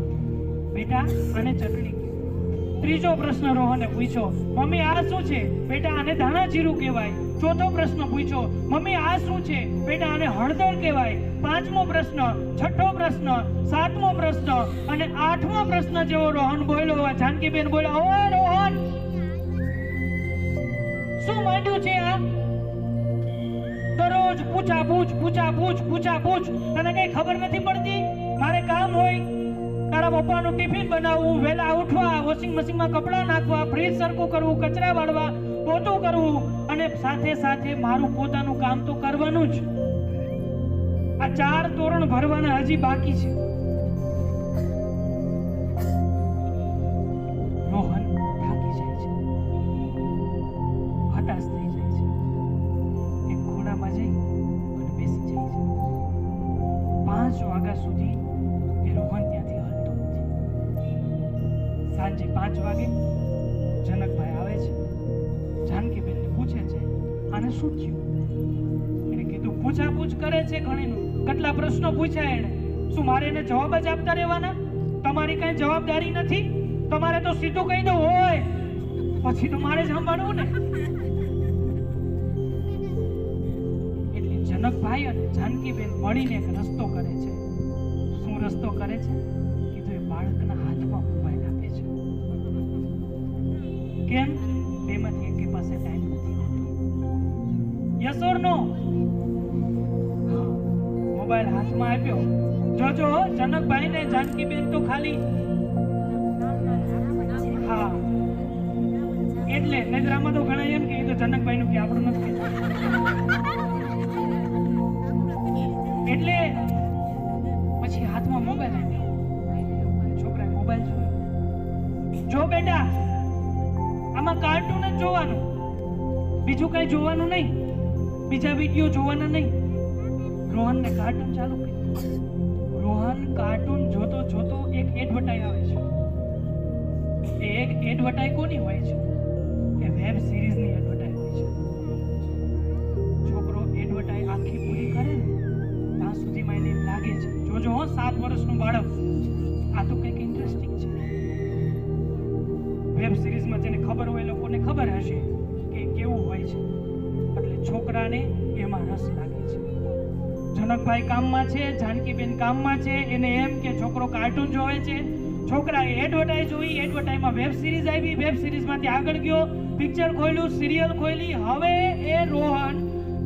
B: બેટા આને ચટણી. ત્રીજો પ્રશ્ન રોહને પૂછ્યો. મમ્મી આ શું છે? બેટા આને ધાણા જીરું કહેવાય. ચોથો પ્રશ્ન પૂછ્યો. મમ્મી આ શું છે? બેટા આને હળદર કહેવાય. પાંચમો પ્રશ્ન, છઠ્ઠો પ્રશ્ન, સાતમો પ્રશ્ન અને આઠમો પ્રશ્ન જેવો રોહન બોલ્યો, જાનકીબેન બોલ્યા, ઓય રોહન શું માંડ્યું છે આ? દરરોજ પૂછાપૂછ. તને કઈ ખબર નથી પડતી? મારે કામ હોય, તારા પપ્પાનું ટિફિન બનાવવું, વહેલા ઉઠવા, વોશિંગ મશીનમાં કપડાં નાખવા, ફ્રીજ સરખું કરવું, કચરા વાળવા, પોતું કરવું અને સાથે સાથે મારું પોતાનું કામ તો કરવાનું જ. આ 4 તોરણ ભરવાના હજી બાકી છે. રોહન થાકી જાય છે, હતાશ થઈ જાય છે. એક ખૂણામાં જઈ અને બેસી જાય છે. 5 વાગ્યા સુધી એ રોહન ત્યાંથી હલતો નથી. સાંજે 5 વાગે જનકભાઈ આવે છે. જાનકીબેનને પૂછે છે આને શું થયું? એને કીધું પૂછાપૂછ કરે છે ઘણીનું. કેટલા પ્રશ્નો પૂછ્યા એને. શું મારે એને જવાબ જ આપતા રહેવાના? તમારી કઈ જવાબદારી નથી? તમારે તો સીધું કહી દો હોય, પછી તો મારે જ સાંભળવું ને. એટલે જનકભાઈ અને જાનકીબેન મળીને એક રસ્તો કરે છે. શું રસ્તો કરે છે? કીધું એ બાળકના હાથમાં મોબાઈલ આપે છે. કેમ? બેમાંથી એકે પાસે ટાઈમ નથી હોતો. Yes or no? મોબાઈલ હાથમાં આપ્યો. જોજો જનકભાઈ ને જાનકીબેન તો ખાલી હા એટલે નજરામાં તો ઘણા એમ કે તો જનકભાઈ નું કે આપણું નથી. એટલે પછી હાથમાં મોબાઈલ આપ્યો. છોકરાએ મોબાઈલ જોયો. જો બેટા આમાં કાર્ટૂન જ જોવાનું, બીજું કઈ જોવાનું નહીં, બીજા વિડીયો જોવાના નહીં. રોહનને કાર્ટૂન ચાલુ કર્યું. રોહન કાર્ટૂન જોતો જોતો એક એડવર્ટાઈઝ આવે છે. એ એક એડવર્ટાઈઝ કોની હોય છે? એ વેબ સિરીઝની એડવર્ટાઈઝ હોય છે. છોકરો એડવર્ટાઈઝ આખી પૂરી કરે ને ત્યાં સુધીમાં એને એમ લાગે છે, જોજો 7 વર્ષનું બાળક, આ તો કંઈક ઇન્ટરેસ્ટિંગ છે. વેબ સિરીઝમાં જેને ખબર હોય લોકોને ખબર હશે કે કેવું હોય છે. એટલે છોકરાને એમાં રસ લાગે છે. જનકભાઈ કામમાં છે, જાનકીબેન કામમાં છે. એને એમ કે છોકરો કાર્ટૂન જોવે છે. છોકરાએ એડવર્ટાઈઝ જોઈ, એડવર્ટાઈઝમાં વેબ સિરીઝ આવી, વેબ સિરીઝમાંથી આગળ ગયો, પિક્ચર ખોલ્યું, સિરિયલ ખોલી. હવે એ રોહન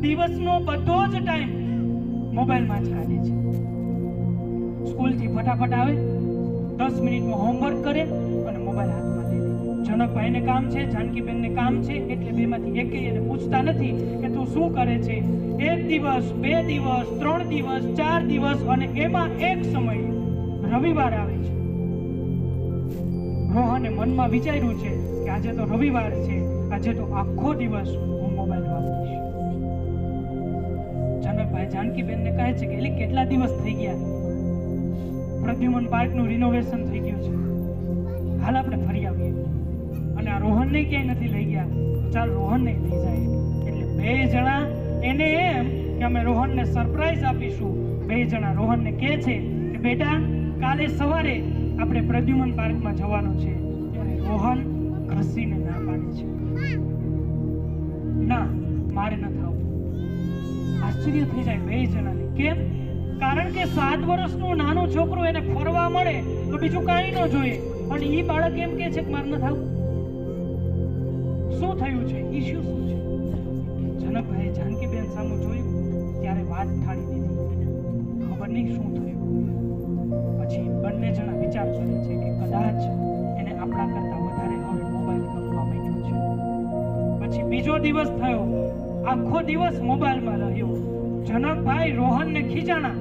B: દિવસનો બધો જ ટાઈમ મોબાઈલમાં જ કાઢે છે. સ્કૂલથી ફટાફટ આવે, 10 મિનિટનું હોમવર્ક કરે અને મોબાઈલ હાથમાં લઈ લે. જનકભાઈને કામ છે, જાનકીબેનને કામ છે, એટલે બેમાંથી એકેય એને પૂછતા નથી કે તું શું કરે છે. 1 દિવસ, 2 દિવસ, 3 દિવસ, 4 દિવસ અને એમાં એક સમય રવિવાર આવે છે. રોહને મનમાં વિચાર્યું છે કે આજે તો રવિવાર છે, આજે તો આખો દિવસ હું મોબાઈલ વાપરીશ. જનકભાઈ જાનકીબેનને કહે છે કે એલી કેટલા દિવસ થઈ ગયા? પ્રદ્યુમન પાર્કનું રિનોવેશન થઈ ગયું છે, હાલ આપણે ફરી આવીએ. અને આ રોહન રોહનને ક્યાંય નથી લઈ ગયા, તો ચાલ રોહનને લઈ જાય. એટલે બે જણા એને એમ કે અમે રોહનને સરપ્રાઈઝ આપીશું. બે જણા રોહનને કહે છે કે બેટા કાલે સવારે આપણે પ્રદ્યુમન પાર્કમાં જવાનું છે. ત્યારે રોહન ઘસીને ના પાડે છે, ના મારે ન થવું. આશ્ચર્ય થઈ જાય બે જણાને. કેમ? કારણ કે 7 વર્ષનું નાનું છોકરું એને ફરવા મળે તો બીજું કાંઈ ન જોઈએ, પણ ઈ બાળક એમ કે છે કે મારે ન થવું. શું થયું છે? ઇશ્યુ શું છે? જનકભાઈ જાનકીબેન સામે જોયું ત્યારે વાત ઠાળી દીધી. ખબર નહીં શું થયું. પછી બંને જણા વિચાર કરે છે કે કદાચ એને આપણા કરતા વધારે હવે મોબાઈલ ગમવા માંડ્યો છે. પછી બીજો દિવસ થયો, આખો દિવસ મોબાઈલમાં રહ્યો. જનકભાઈ રોહનને ખીજાણા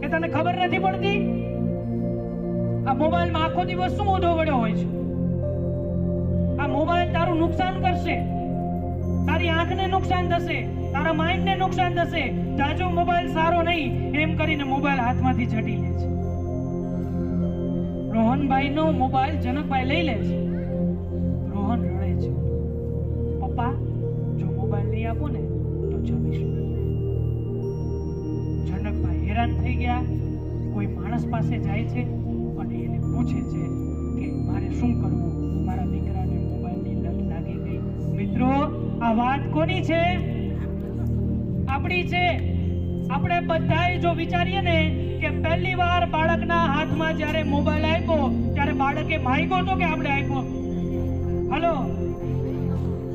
B: કે તને ખબર નથી પડતી આ મોબાઈલમાં આખો દિવસ શું ઊંધો વળ્યો હોય છે? આ મોબાઈલ તારું નુકસાન કરશે, તારી આંખને નુકસાન થશે, તારા માઇન્ડને નુકસાન થશે. જાજો મોબાઈલ સારો નહીં એમ કરીને મોબાઈલ હાથમાંથી ઝટી લે છે. રોહનભાઈનો મોબાઈલ જનકભાઈ લઈ લે છે. રોહન રડે છે, પપ્પા જો મોબાઈલ નહીં આપો ને તો જમીશું. જનકભાઈ હેરાન થઈ ગયા. કોઈ માણસ પાસે જાય છે અને એને પૂછે છે કે મારે શું કરવું, મારા દીકરાને મોબાઈલની લત લાગી ગઈ. મિત્રો આ વાત કોની છે? આપણી છે. આપણે બધાય જો વિચારીએ ને કે પહેલી વાર બાળકના હાથમાં જ્યારે મોબાઈલ આપ્યો ત્યારે બાળકે માંગ્યો તો કે આપણે આપ્યો? હલો,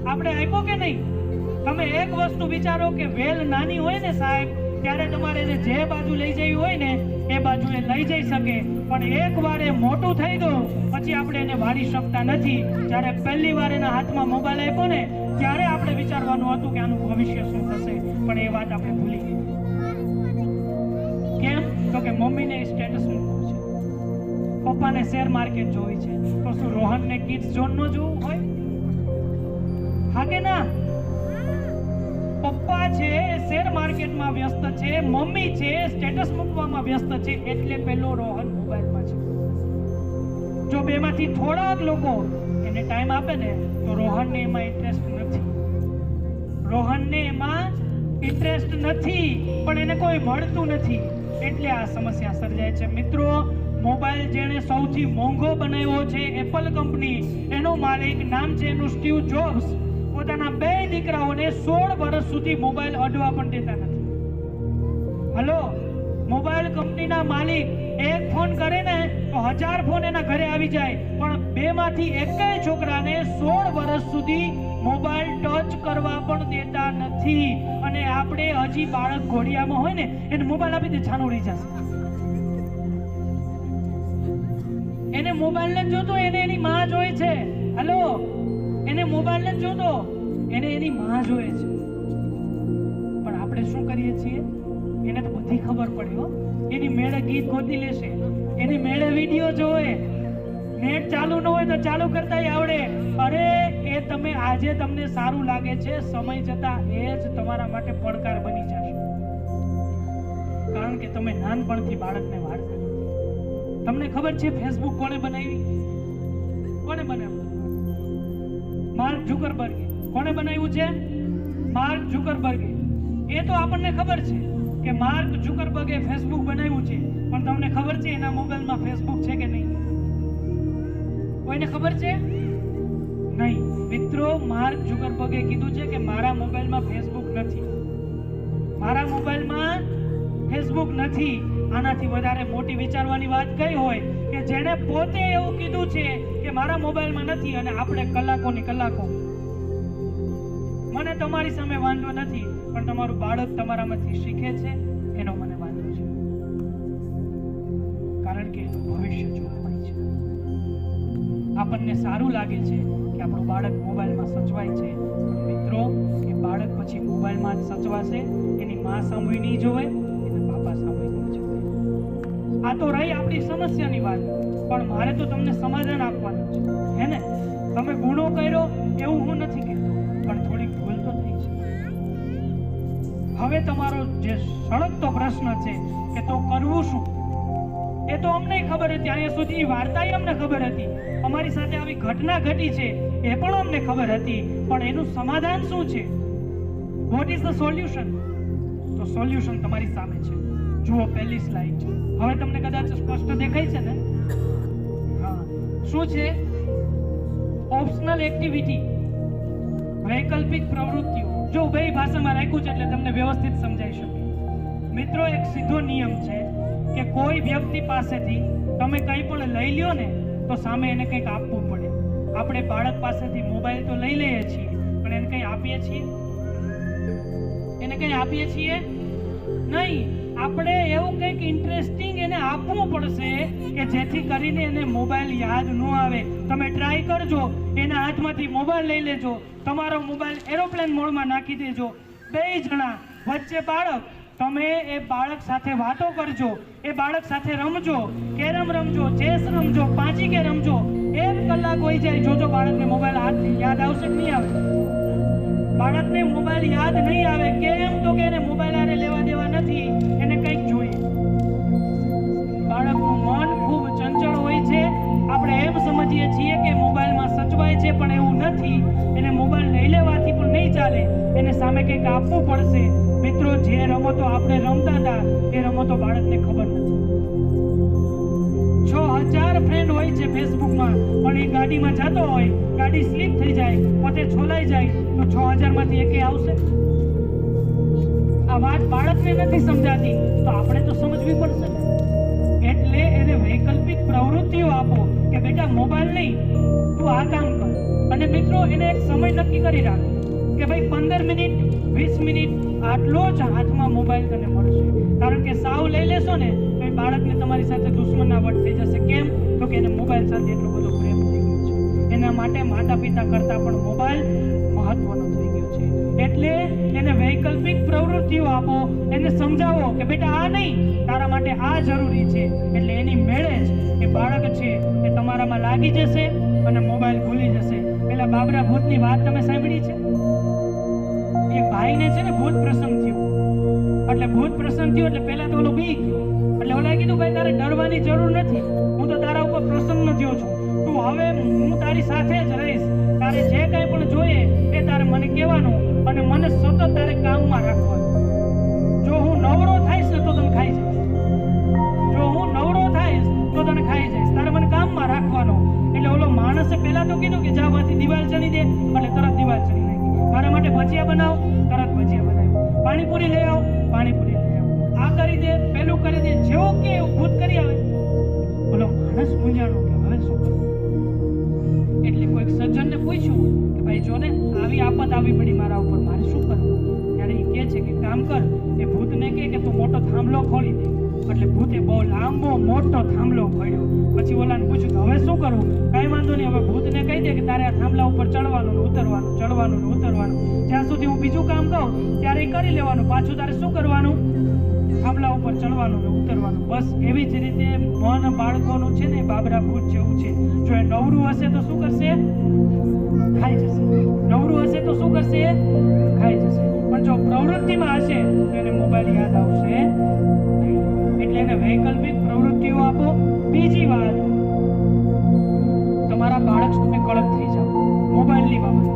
B: આપણે આપ્યો કે નહીં? તમે એક વસ્તુ વિચારો કે વેલ નાની હોય ને સાહેબ, ત્યારે તમારે એને જે બાજુ લઈ જવી હોય ને એ બાજુ એ લઈ જઈ શકે, પણ એક વાર એ મોટું થઈ ગયું પછી આપણે એને વાળી શકતા નથી. જ્યારે પહેલી વાર એના હાથમાં મોબાઈલ આપ્યો ને ત્યારે આપણે વિચારવાનું હતું કે આનું ભવિષ્ય શું થશે, પણ એ વાત આપણે ભૂલી ગઈ. કેમ? તો કે મમ્મીને સ્ટેટસ મૂકવું છે, પપ્પાને શેર માર્કેટ જોવી છે, તો શું રોહનને કિડ્સ ઝોન નો જોવું હોય? હા કે ના? પપ્પા છે શેર માર્કેટમાં વ્યસ્ત છે, મમ્મી છે સ્ટેટસ મૂકવામાં વ્યસ્ત છે, એટલે પેલો રોહન મોબાઈલમાં છે. જો બેમાંથી થોડાક લોકો એને ટાઈમ આપે ને તો રોહનને એમાં ઇન્ટરેસ્ટ નથી. રોહનને એમાં ઇન્ટરેસ્ટ નથી, પણ એને કોઈ મળતું નથી, એટલે આ સમસ્યા સર્જાય છે. મિત્રો મોબાઈલ જેણે સૌથી મોંઘો બનાવ્યો છે એપલ કંપની, એનો માલિક નામ છે એનું સ્ટીવ જોબ્સ, પોતાના 2 દીકરાઓને 16 વર્ષ સુધી મોબાઈલ અડવા પણ દેતા નથી. હલો, મોબાઈલ કંપનીના માલિક એક ફોન કરે ને તો 1000 ફોન એના ઘરે આવી જાય, પણ 2 માંથી એકેય છોકરાને 16 વર્ષ સુધી મોબાઈલ ટચ કરવા પણ દેતા નથી. અને આપણે હજી બાળક ઘોડિયામાં હોય ને એને મોબાઈલ આપી દે, છાનું રહી જશે. એને મોબાઈલ ને જોતો, એને એની માં જોઈ છે. હલો, એને મોબાઈલ ને જોતો, એને એની માં જોઈ છે. પણ આપણે શું કરીએ છીએ? એને તો બધી ખબર પડી હો. એની મેળે ગીત ગોતી લેશે, એની મેળે વિડીયો જોવે, નેટ ચાલુ ન હોય તો ચાલુ કરતાય આવડે. અરે એ તમે આજે તમને સારું લાગે છે, સમય જતા એ જ તમારા માટે પડકાર બની જશે. કારણ કે તમે નાનપણથી બાળકને વાળતા નથી. તમને ખબર છે ફેસબુક કોણે બનાવી? કોણે બનાવ્યું? માર્ક ઝુકરબર્ગે. કોણે બનાવ્યું છે? માર્ક ઝુકરબર્ગે. એ તો આપણને ખબર છે કે માર્ક ઝુકરબર્ગે ફેસબુક બનાવ્યું છે, પણ તમને ખબર છે એના મોબાઈલમાં ફેસબુક છે કે નહીં? કોઈને ખબર છે? નહીં. મિત્રો માર્ક ઝુકરબર્ગે કીધું છે કે મારા મોબાઈલમાં ફેસબુક નથી, મારા મોબાઈલમાં ફેસબુક નથી. આનાથી વધારે મોટી વિચારવાની વાત કઈ હોય કે જેણે પોતે એવું કીધું છે કે મારા મોબાઈલમાં નથી, અને આપણે કલાકોની કલાકો. મને તમારી સામે વાંધો નથી, પણ તમારું બાળક તમારામાંથી શીખે છે એનો મને વાંધો છે, કારણ કે એનું ભવિષ્ય જોખમાય છે. આપણને સારું લાગે છે કે આપણું બાળક મોબાઈલમાં સચવાય છે, પણ મિત્રો એ બાળક પછી મોબાઈલમાં જ સચવાશે. એની માં સામુઈ નહીં જોવે, એના બાપા સામુઈ નહીં જોવે. આ તો રહી આપણી સમસ્યાની વાત, પણ મારે તો તમને સમાધાન આપવાનું છે, હે ને? તમે ગુનો કર્યો એવું હું નથી કહેતો, પણ થોડીક ભૂલ તો થઈ છે. હવે તમારો જે સળગતો પ્રશ્ન છે કે તો કરવું શું, એ તો અમને ખબર હતી. અહીંયા સુધી વાર્તાએ અમને ખબર હતી, અમારી સાથે આવી ઘટના ઘટી છે એ પણ અમને ખબર હતી, પણ એનું સમાધાન શું છે? What is the solution? તો સોલ્યુશન તમારી સામે છે. જુઓ પહેલી સ્લાઇડ. હવે તમને કદાચ સ્પષ્ટ દેખાય છે ને? હા. શું છે? ઓપ્શનલ એક્ટિવિટી, વૈકલ્પિક પ્રવૃત્તિઓ. જો બે ભાષામાં રાખ્યું છે એટલે તમને વ્યવસ્થિત સમજાઈ શકે. મિત્રો, એક સીધો નિયમ છે કે કોઈ વ્યક્તિ પાસેથી તમે કંઈ પણ લઈ લ્યો ને તો સામે એને કંઈક આપવું પડે. આપણે બાળક પાસેથી મોબાઈલ તો લઈ લઈએ છીએ, પણ એને કંઈ આપીએ છીએ? એને કંઈ આપીએ છીએ નહીં. આપણે એવું કંઈક ઇન્ટરેસ્ટિંગ એને આપવું પડશે કે જેથી કરીને એને મોબાઈલ યાદ ન આવે. તમે ટ્રાય કરજો, એના હાથમાંથી મોબાઈલ લઈ લેજો, તમારો મોબાઈલ એરોપ્લેન મોડમાં નાખી દેજો, બે જણા વચ્ચે બાળક, તમે એ બાળક સાથે વાતો કરજો, એ બાળક સાથે રમજો, કેરમ રમજો, ચેસ રમજો, પાંચીકે રમજો. 1 કલાક હોઈ જાય, જોજો બાળકને મોબાઈલ હાથ યાદ આવશે કે નહીં આવે? બાળકને મોબાઈલ યાદ નહીં આવે. કેમ? તો કે એને મોબાઈલ આને લેવા દેવા નથી, એને કંઈક જોઈએ. બાળકનું મન ખૂબ ચંચળ હોય છે. આપણે એમ સમજીએ છીએ કે મોબાઈલમાં સચવાય છે, પણ એવું નથી. એને મોબાઈલ લઈ લેવાથી પણ નહીં ચાલે, એને સામે કંઈક આપવું પડશે. મિત્રો, જે રમતો આપણે રમતા હતા એ રમતો બાળકને ખબર નથી. 6000 ફ્રેન્ડ હોય છે ફેસબુકમાં, પણ એ ગાડીમાં જતો હોય, ગાડી સ્લીપ થઈ જાય, પોતે છોલાઈ જાય, તો 6000 માંથી એકે આવશે? આ વાત બાળકને નથી સમજાતી, તો આપણે તો સમજવી પડશે ને. એટલે એને વૈકલ્પિક પ્રવૃત્તિઓ આપો કે બેટા મોબાઈલ નહીં, તું આ કામ કર. અને મિત્રો, એને એક સમય નક્કી કરી રાખો કે ભાઈ 15 મિનિટ 20 મિનિટ આટલો જ હાથમાં મોબાઈલ તને મળશે. કારણ કે સાવ લઈ લેશો ને તો એ બાળકને તમારી સાથે દુશ્મનના વટ થઈ જશે. કેમ? તો કે એને મોબાઈલ સાથે એટલો બધો પ્રેમ થઈ ગયો છે. એના માટે માતા પિતા કરતાં પણ મોબાઈલ મહત્વનો થઈ ગયો છે. એટલે એને વૈકલ્પિક પ્રવૃત્તિઓ આપો, એને સમજાવો કે બેટા આ નહીં, તારા માટે આ જરૂરી છે. એટલે એની મેળે જ એ બાળક છે એ તમારામાં લાગી જશે અને મોબાઈલ ભૂલી જશે. પેલા બાબરા ભૂતની વાત તમે સાંભળી છે? એક ભાઈને છે ને ભૂત પ્રસન્ન થયું. એટલે ભૂત પ્રસન્ન થયું એટલે પહેલા તો ઓલો બી ગયો. એટલે ઓલાએ કીધું ભાઈ તારે ડરવાની જરૂર નથી, હું તો તારા ઉપર પ્રસન્ન થયો છું, તું હવે હું તારી સાથે જ રહીશ, તારે જે કાંઈ પણ જોઈએ એ તારે મને કહેવાનું અને મને સતત તારે કામમાં રાખવાનું. જો હું નવરો થઈશ ને તો તને ખાઈ જઈશ, જો હું નવરો થઈશ તો તને ખાઈ જઈશ, તારે મને કામમાં રાખવાનો. એટલે ઓલો માણસે પહેલા તો કીધું કે જા માંથી દિવાલ ચડી દે, એટલે તરત દિવાલ ચડી નાખી. મારા માટે ભજીયા બનાવ, તરત ભજીયા બનાવ્યું. પાણીપુરી લઈ આવ, પાણીપુરી લઈ આવ. આ કરી દે, પેલું કરી દે, જેવો કે ભૂત કરી આવે. ઓલો માણસ મૂંઝાણો કે હવે શું કરું? એટલે કોઈક સજ્જનને પૂછ્યું કે ભાઈ જો ને આવી આફત આવી પડી મારા ઉપર, મારે શું કરવું? ત્યારે એ કહે છે કે કામ કર, એ ભૂતને કહે કે તું મોટો થાંભલો ખોલી દે. એટલે ભૂતે બહુ લાંબો મોટો થાંભલો ખોલ્યો. પછી ઓલાને પૂછ્યું કે હવે શું કરવું? કાંઈ વાંધો નહીં, હવે ભૂતને કહી દે કે તારે આ થાંભલા ઉપર ચડવાનું ને ઉતરવાનું, ચડવાનું ને ઉતરવાનું, જ્યાં સુધી હું બીજું કામ કહું ત્યારે એ કરી લેવાનું. પાછું તારે શું કરવાનું? થાંભલા ઉપર ચડવાનું ને ઉતરવાનું. બસ એવી જ રીતે મન બાળકોનું છે ને બાબરા ભૂત જેવું છે. જો એ નવરું હશે તો શું કરશે? ખાઈ જશે. નવરું હશે તો શું કરશે? ખાઈ જશે. પણ જો પ્રવૃત્તિમાં હશે તો એને મોબાઈલ યાદ આવશે. એટલે એને વૈકલ્પિક પ્રવૃત્તિઓ આપો. બીજી વાત, તમારા બાળક તમે કડક થઈ જાઓ મોબાઈલની બાબતે.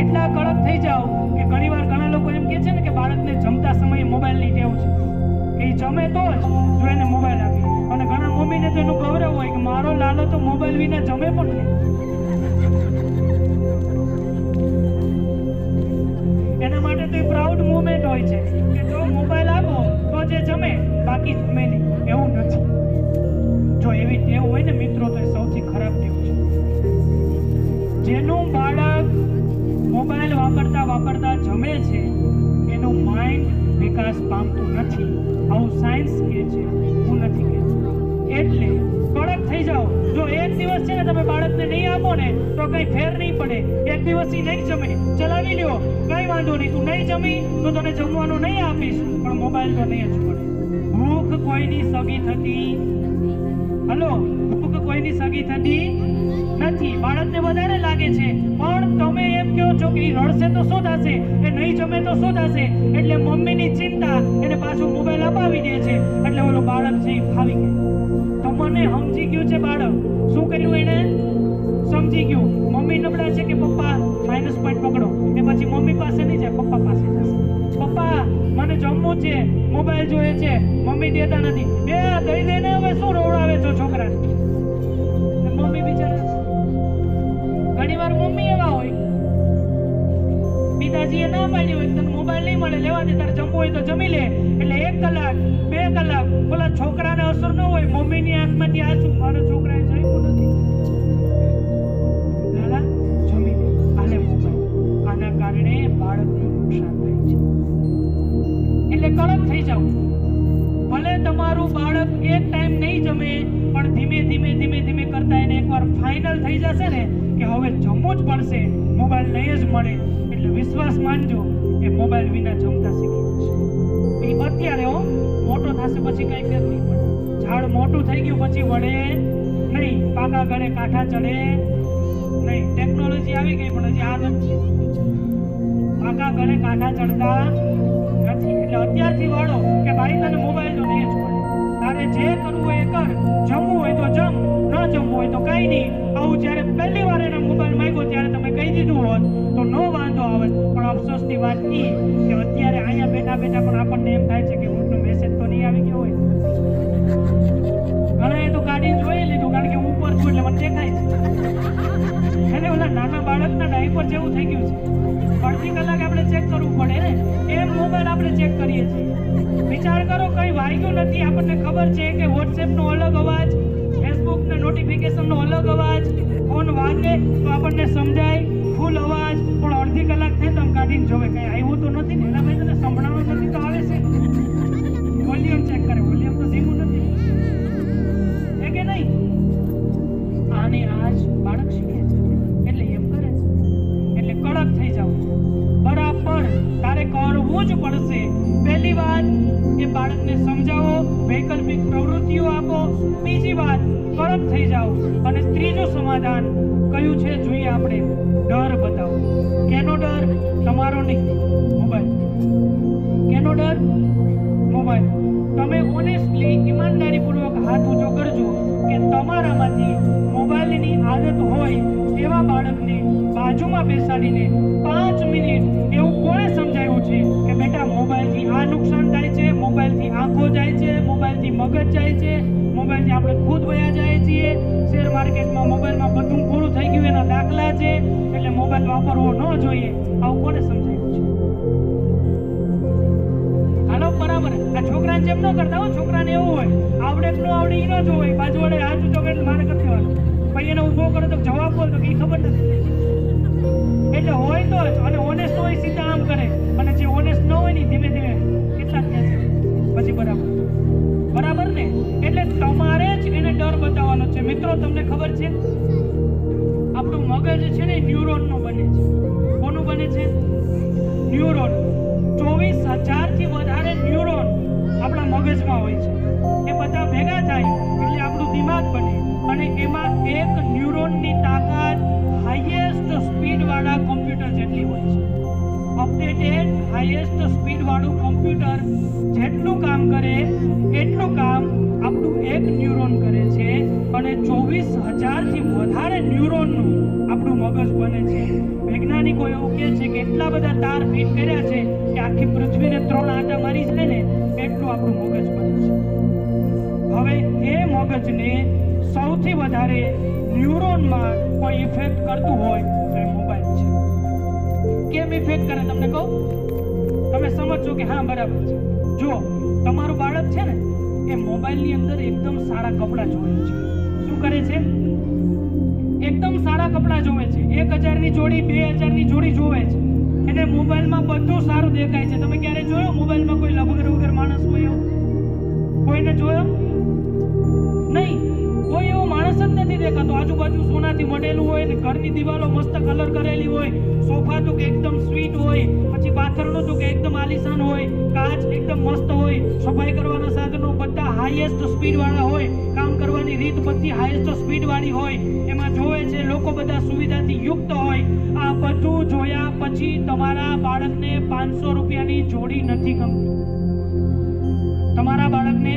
B: એટલા કડક થઈ જાઓ કે ઘણીવાર ઘણા લોકો એમ કહે છે ને કે બાળકને જમતા સમયે મોબાઈલની ટેવ છે, એ જમે તો જ જો એને મોબાઈલ આપી. અને ઘણા મમ્મીને તો એનું ગૌરવ હોય કે મારો લાલો તો મોબાઈલ વિના જમે પણ નહીં. એના માટે તો એ પ્રાઉડ મોમેન્ટ હોય છે કે જો મોબાઈલ આપો તો જે જમે, બાકી જમે નહીં. એવું નથી. જો એવી ટેવ હોય ને મિત્રો તો એ સૌથી ખરાબ ટેવ છે. જેનું બાળક મોબાઈલ વાપરતા વાપરતા જમે છે એનું માઇન્ડ વિકાસ પામતું નથી. આવું સાયન્સ કહે છે, હું નથી કહેતો. એટલે કડક થઈ જાઓ. જો એક દિવસ છે ને તમે બાળકને નહીં આપો ને તો કઈ ફેર નહીં પડે. એક દિવસથી નહીં જમે, ચલાવી લ્યો, કઈ વાંધો નહીં. તું નહીં જમી તો તને જમવાનું નહીં આપીશ, પણ મોબાઈલ તો નહીં જ પડે. ભૂખ કોઈની સગી થતી, હલો, ભૂખ કોઈની સગી થતી નથી. બાળકને વધારે લાગે છે, પણ તમે એમ કહો છો કે રડશે તો શું થશે, એ નહીં જમે તો શું થશે. એટલે મમ્મીની ચિંતા એને પાછું મોબાઈલ અપાવી દે છે. એટલે ઓલો બાળક છે ફાવી ગયું. તો મને સમજી ગયું છે બાળક. શું કર્યું એને? સમજી ગયું મમ્મી નબળા છે કે મોબાઈલ જોઈએ છે, મમ્મી દેતા નથી. એ દઈ દઈને હવે શું રોવડાવે છો છોકરાને? મમ્મી બિચારા ઘણીવાર મમ્મી એવા હોય, પિતાજીએ ના પાડી હોય, તને મોબાઈલ નહીં મળે, લેવા દે, તારે જમવું હોય તો જમી લે. એટલે 1 કલાક 2 કલાક બોલા છોકરાને અસર ન હોય, મમ્મીની આંખમાંથી આંસુ, મારા છોકરાએ જમ્યું નથી, લાલા જમી લે, આલે મોબાઈલ. આના કારણે બાળકનું નુકસાન થાય છે. એટલે કડક થઈ જાવ. ભલે તમારું બાળક એક ટાઈમ નહીં જમે, પણ ધીમે ધીમે ધીમે ધીમે કરતા એને એકવાર ફાઇનલ થઈ જશે ને કે હવે જમવું જ પડશે, મોબાઈલ નહીં જ મળે, એટલે વિશ્વાસ માનજો એ મોબાઈલ વિના જમતા શીખી જશે. એ અત્યારે મોટો થશે પછી કઈ ફેર નહીં પડે. ઝાડ મોટું થઈ ગયું પછી વળે નહીં, પાકા ગળે કાંઠા ચડે નહીં. ટેકનોલોજી આવી ગઈ પણ હજી આદત છે, પાકા ગળે કાંઠા ચડતા નથી. એટલે અત્યારથી વાળો કે ભાઈ તને મોબાઈલ તો નહીં જ પડે, તારે જે કરવું હોય એ કર, જમવું હોય તો જમ, ન જમવું હોય તો કઈ નહીં. આવું જ્યારે પહેલી વાર એના મોબાઈલ માંગ્યો ત્યારે તમે કહી દીધું હોત તો નો વાંધો આવત. પણ અફસોસની વાત એ કે અત્યારે અહીંયા બેઠા બેઠા પણ આપણને એમ થાય છે કે ઊંટનો મેસેજ તો નહીં આવી ગયો હોય. ઘણાએ તો કાઢીને જોઈ લીધું કારણ કે હું ઉપર છું એટલે મને દેખાય છે. એટલે ઓલા નાના બાળકના ડાયપર જેવું થઈ ગયું છે. અડધી કલાક આપણે ચેક કરવું પડે ને, એમ મોબાઈલ આપણે ચેક કરીએ છીએ. વિચાર કરો, કઈ વાગ્યું નથી, આપણને ખબર છે કે વોટ્સએપનો અલગ અવાજ, ફેસબુકના નોટિફિકેશનનો અલગ અવાજ, ફોન વાગે તો આપણને સમજાય ફૂલ અવાજ, પણ અડધી કલાક થાય તો આમ કાઢીને જોવે કઈ આવ્યું તો નથી ને, એના ભાઈ તને સંભળાવું નથી તો આવે છે. વોલ્યુમ ચેક કરે, વોલ્યુમ તો ધીમું નથી છે કે નહીં. આને આજ બાળક શીખે છે એટલે એમ કરે છે. એટલે કડક થઈ જાવ, બરાબર તારે કરવું જ પડશે. પહેલી વાત એ બાળકને સમજાવો, વૈકલ્પિક પ્રવૃત્તિઓ આપો. બીજી વાત કડક થઈ જાઓ. અને ત્રીજું સમાધાન કયું છે જોઈએ આપણે, ડર બતાવો. કેનો ડર? તમારો નહીં, મોબાઈલ. કેનો ડર? મોબાઈલ. તમે ઓનેસ્ટલી ઈમાનદારીપૂર્વક હાથ ઊંચો કરજો કે તમારામાંથી મોબાઈલની આદત હોય એવા બાળકને બાજુમાં બેસાડીને 5 મિનિટ એવું કોણે સમજાવ્યું છે કે બેટા મોબાઈલથી આ નુકસાન થાય છે, મોબાઈલથી આંખો જાય છે, મોબાઈલથી મગજ જાય છે, મોબાઈલથી આપણે ખુદ વયા જાય છીએ, શેર માર્કેટમાં મોબાઈલમાં બધું પૂરું થઈ ગયું એના દાખલા છે, એટલે મોબાઈલ વાપરવો ન જોઈએ. આવું કોને સમજાવ્યું છે? હાલો બરાબર. આ છોકરાને જેમ ન કરતા હો, છોકરાને એવું હોય આવડે કે ન આવડે એ ન જોવે, બાજુ વડે હાથ ઊંચો કરે મારે કરી દેવાનું, પછી એને ઊભો કરો તો જવાબ બોલ તો કઈ ખબર નથી. એટલે હોય તો જ, અને ઓનેસ્ટ હોય સીધા આમ કરે, અને જે ઓનેસ્ટ ન હોય ને ધીમે ધીમે કેટલા થયા છે પછી બરાબર બરાબર ને. એટલે તમારે જ એને ડર બતાવવાનો છે. મિત્રો તમને ખબર છે આપણું મગજ છે ને ન્યુરોનનું બને છે. કોનું બને છે? ન્યુરોન. 24,000 થી વધારે ન્યુરોન આપણા મગજમાં હોય છે. એ બધા ભેગા થાય એટલે આપણું દિમાગ બને, અને એમાં એક ન્યુરોનની તાકાત હાઈએસ્ટ સ્પીડ વાળા કોમ્પ્યુટર જેટલી હોય છે. અપડેટેડ હાઈએસ્ટ સ્પીડ વાળું કોમ્પ્યુટર જેટલું કામ કરે એટલું કામ આપણું એક ન્યુરોન કરે છે. અને 24,000 થી વધારે ન્યુરોનનું આપણું મગજ બને છે. વૈજ્ઞાનિકો એવું કહે છે કે એટલા બધા તાર ફીટ કર્યા છે કે આખી પૃથ્વીને 3 આંટા મારી જાય ને એટલું આપણું મગજ બને છે. હવે એ મગજને સૌથી વધારે ન્યુરોનમાં કોઈ ઇફેક્ટ કરતું હોય તો એ મોબાઈલ છે. કેમ ઇફેક્ટ કરે તમને કહું, તમે સમજો કે હા બરાબર છે. જો તમારું બાળક છે ને એ મોબાઈલની અંદર એકદમ સારા કપડાં જોવે છે. શું કરે છે? એકદમ સારા કપડાં જોવે છે. 1,000ની જોડી, 2,000ની જોડી જોવે છે. એને મોબાઈલમાં બધું સારું દેખાય છે. તમે ક્યારે જોયો મોબાઈલમાં કોઈ લબગર વગર માણસ હોય? કોઈને જોયો નહીં? કોઈ એવો માણસ જ નથી દેખાતો. આજુબાજુ સોનાથી મઢેલું હોય ને ઘરની દિવાલો મસ્ત કલર કરેલી હોય, સોફા તો કે એકદમ સ્વીટ હોય, પછી પાથરણું તો કે એકદમ આલીશાન હોય, કાચ એકદમ મસ્ત હોય, સફાઈ કરવાના સાધનો બધા હાઈએસ્ટ સ્પીડ વાળા હોય, કામ કરવાની રીત બધી હાઈએસ્ટ સ્પીડ વાળી હોય, એમાં જોવે છે લોકો બધા સુવિધાથી યુક્ત હોય. આ બધું જોયા પછી તમારા બાળકને 500 રૂપિયાની જોડી નથી ગમતી. તમારા બાળકને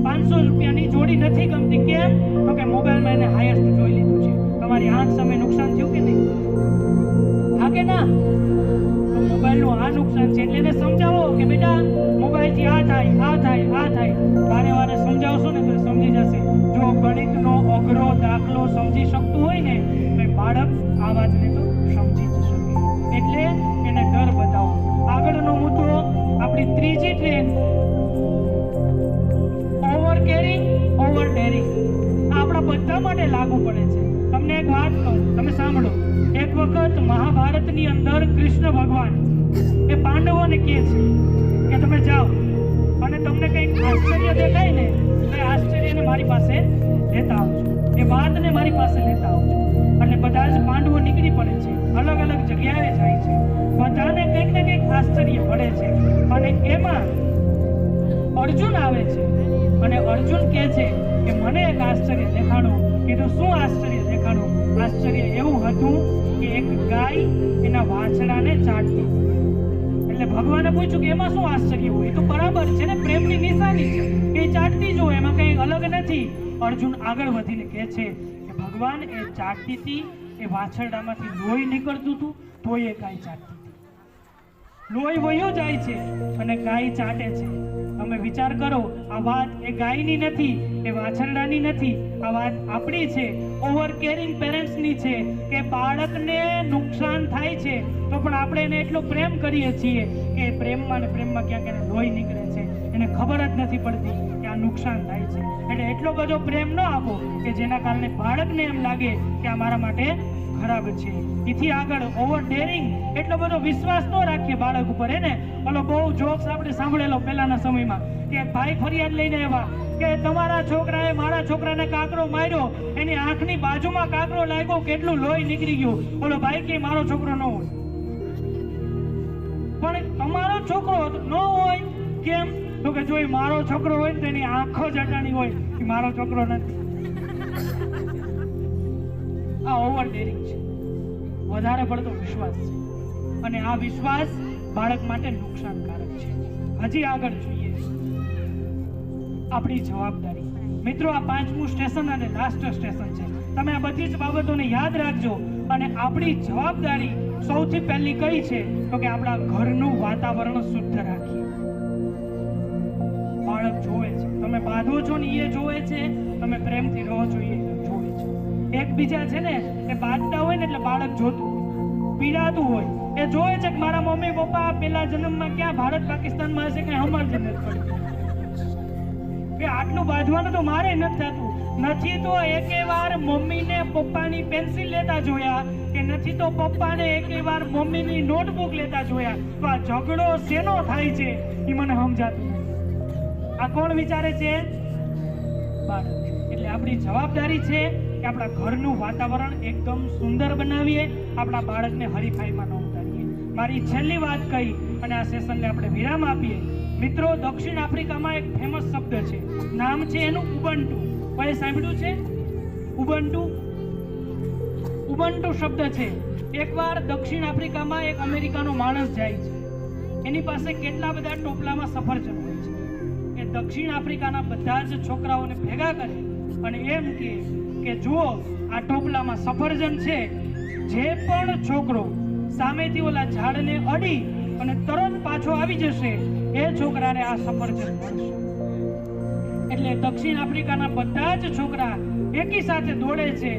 B: 500 રૂપિયાની જોડી નથી ગમતી. કેમ? તો કે મોબાઈલમાં એને હાઈએસ્ટ જોઈ લીધું છે. તમારી આંખ સામે નુકસાન થયું કે નહીં? હા કે ના? તો મોબાઈલનું આ નુકસાન છે. એટલે એને સમજાવો કે બેટા મોબાઈલથી આ થાય, સમજી શકતું હોય ને તો બાળક આ વાતને તો સમજી જ શકે. એટલે એને ડર બતાવો. આગળનો મુદ્દો, આપણી ત્રીજી train, over caring, over daring. આપણા બધા માટે લાગુ પડે છે. તમને એક વાત કહું, તમે સાંભળો. એક વખત મહાભારતની અંદર કૃષ્ણ ભગવાન એ પાંડવોને કહે છે કે તમે જાઓ અને તમને કંઈક આશ્ચર્ય દેખાય ને તો એ આશ્ચર્યને મારી પાસે લેતા આવજો, એ વાતને મારી પાસે લેતા આવજો. એટલે બધા જ પાંડવો નીકળી પડે છે, અલગ અલગ જગ્યાએ જાય છે. બધાને કંઈક ને કંઈક આશ્ચર્ય મળે છે. અને એમાં અર્જુન આવે છે અને અર્જુન કહે છે કે મને એક આશ્ચર્ય દેખાડો. કીધું શું આશ્ચર્ય દેખાડો? આશ્ચર્ય એવું હતું કે એક ગાય એના વાછડાને ચાટતી. એટલે ભગવાને પૂછ્યું કે એમાં શું આશ્ચર્ય હોય? તો બરાબર છે ને, પ્રેમની નિશાની છે કે એ ચાટતી જો, એમાં કંઈ અલગ નથી. અર્જુન આગળ વધીને કહે છે કે ભગવાન એ ચાટતી હતી, એ વાછરડામાંથી લોહી નીકળતું હતું તો એ ગાય ચાટતી હતી. લોહી વહ્યું જાય છે અને ગાય ચાટે છે. તમે વિચાર કરો, આ વાત એ ગાયની નથી, એ વાછરડાની નથી, આ વાત આપણી છે, ઓવર કેરિંગ પેરેન્ટ્સની છે. કે બાળકને નુકસાન થાય છે તો પણ આપણે એને એટલો પ્રેમ કરીએ છીએ કે પ્રેમમાં ને પ્રેમમાં ક્યાંક એને લોહી નીકળે છે, એને ખબર જ નથી પડતી કે આ નુકસાન થાય છે. એટલે એટલો બધો પ્રેમ ન આપો કે જેના કારણે બાળકને એમ લાગે કે આ મારા માટે ખરાબ છે. એથી આગળ ઓવર ડેરિંગ, એટલો બધો વિશ્વાસ ન રાખીએ બાળક ઉપર. એને ઓલો બહુ જોક્સ આપણે સાંભળેલો પહેલાના સમયમાં કે ભાઈ ફરિયાદ લઈને આવ્યા કે તમારા છોકરાએ મારા છોકરાને કાકરો માર્યો, એની આંખની બાજુમાં કાકરો લાગ્યો, કેટલું લોહી નીકળી ગયું. ઓલો ભાઈ કે મારો છોકરો ન હોય. પણ તમારો છોકરો ન હોય કેમ? તો કે જો મારો છોકરો હોય ને તો એની આંખો જ અટાણી હોય કે મારો છોકરો નથી. આ ઓવર ડેરિંગ છે, વધારે પડતો વિશ્વાસ છે. અને આ વિશ્વાસ બાળક માટે નુકસાનકારક છે. હજી આગળ જોઈએ આપણી જવાબદારી. મિત્રો, આ 5મું સ્ટેશન અને લાસ્ટ સ્ટેશન છે. તમે આ બધી જ બાબતોને યાદ રાખજો. અને આપણી જવાબદારી સૌથી પહેલી કઈ છે? તો કે આપણા ઘરનું વાતાવરણ શુદ્ધ રાખીએ. બાળક જોવે છે, તમે બાંધો છો ને એ જોવે છે, તમે પ્રેમથી રહો છો એ જોવે છે. એકબીજા છે ને એ બાંધતા હોય ને એટલે બાળક જોતું પીડાતું હોય, એ જોવે છે કે મારા મમ્મી પપ્પા પેલા જન્મમાં ક્યાં ભારત પાકિસ્તાનમાં હશે, કઈ સમજ જ નથી પડતી કે આટલું બાંધવાનું તો મારે નથી થતું. નથી તો એકે વાર મમ્મીને પપ્પાની પેન્સિલ લેતા જોયા કે નથી તો પપ્પાને એકે વાર મમ્મીની નોટબુક લેતા જોયા. તો આ ઝઘડો શેનો થાય છે એ મને સમજાતું નથી. આ કોણ વિચારે છે? બાળક. એટલે આપણી જવાબદારી છે કે આપણા ઘરનું વાતાવરણ એકદમ સુંદર બનાવીએ, આપણા બાળકને હરીફાઈમાં ન ઉતારીએ. મારી છેલ્લી વાત કહી અને આ સેશનને આપણે વિરામ આપીએ. મિત્રો, દક્ષિણ આફ્રિકામાં એક ફેમસ શબ્દ છે, નામ છે એનું ઉબન્ટુ. કોઈ સાંભળ્યું છે? ઉબન્ટુ. ઉબન્ટુ શબ્દ છે. એકવાર દક્ષિણ આફ્રિકામાં એક અમેરિકાનો માણસ જાય છે, એની પાસે કેટલા બધા ટોપલામાં સફરજન હોય છે. એ દક્ષિણ આફ્રિકાના બધા જ છોકરાઓને ભેગા કરે અને એમ કે જુઓ, આ ટોપલામાં સફરજન છે, જે પણ છોકરો સામેથી ઓલા ઝાડને અડી અને તરત પાછો આવી જશે એ છોકરાને આ સફરજન મળશે. એટલે દક્ષિણ આફ્રિકાના બધા જ છોકરા એકી સાથે દોડે છે,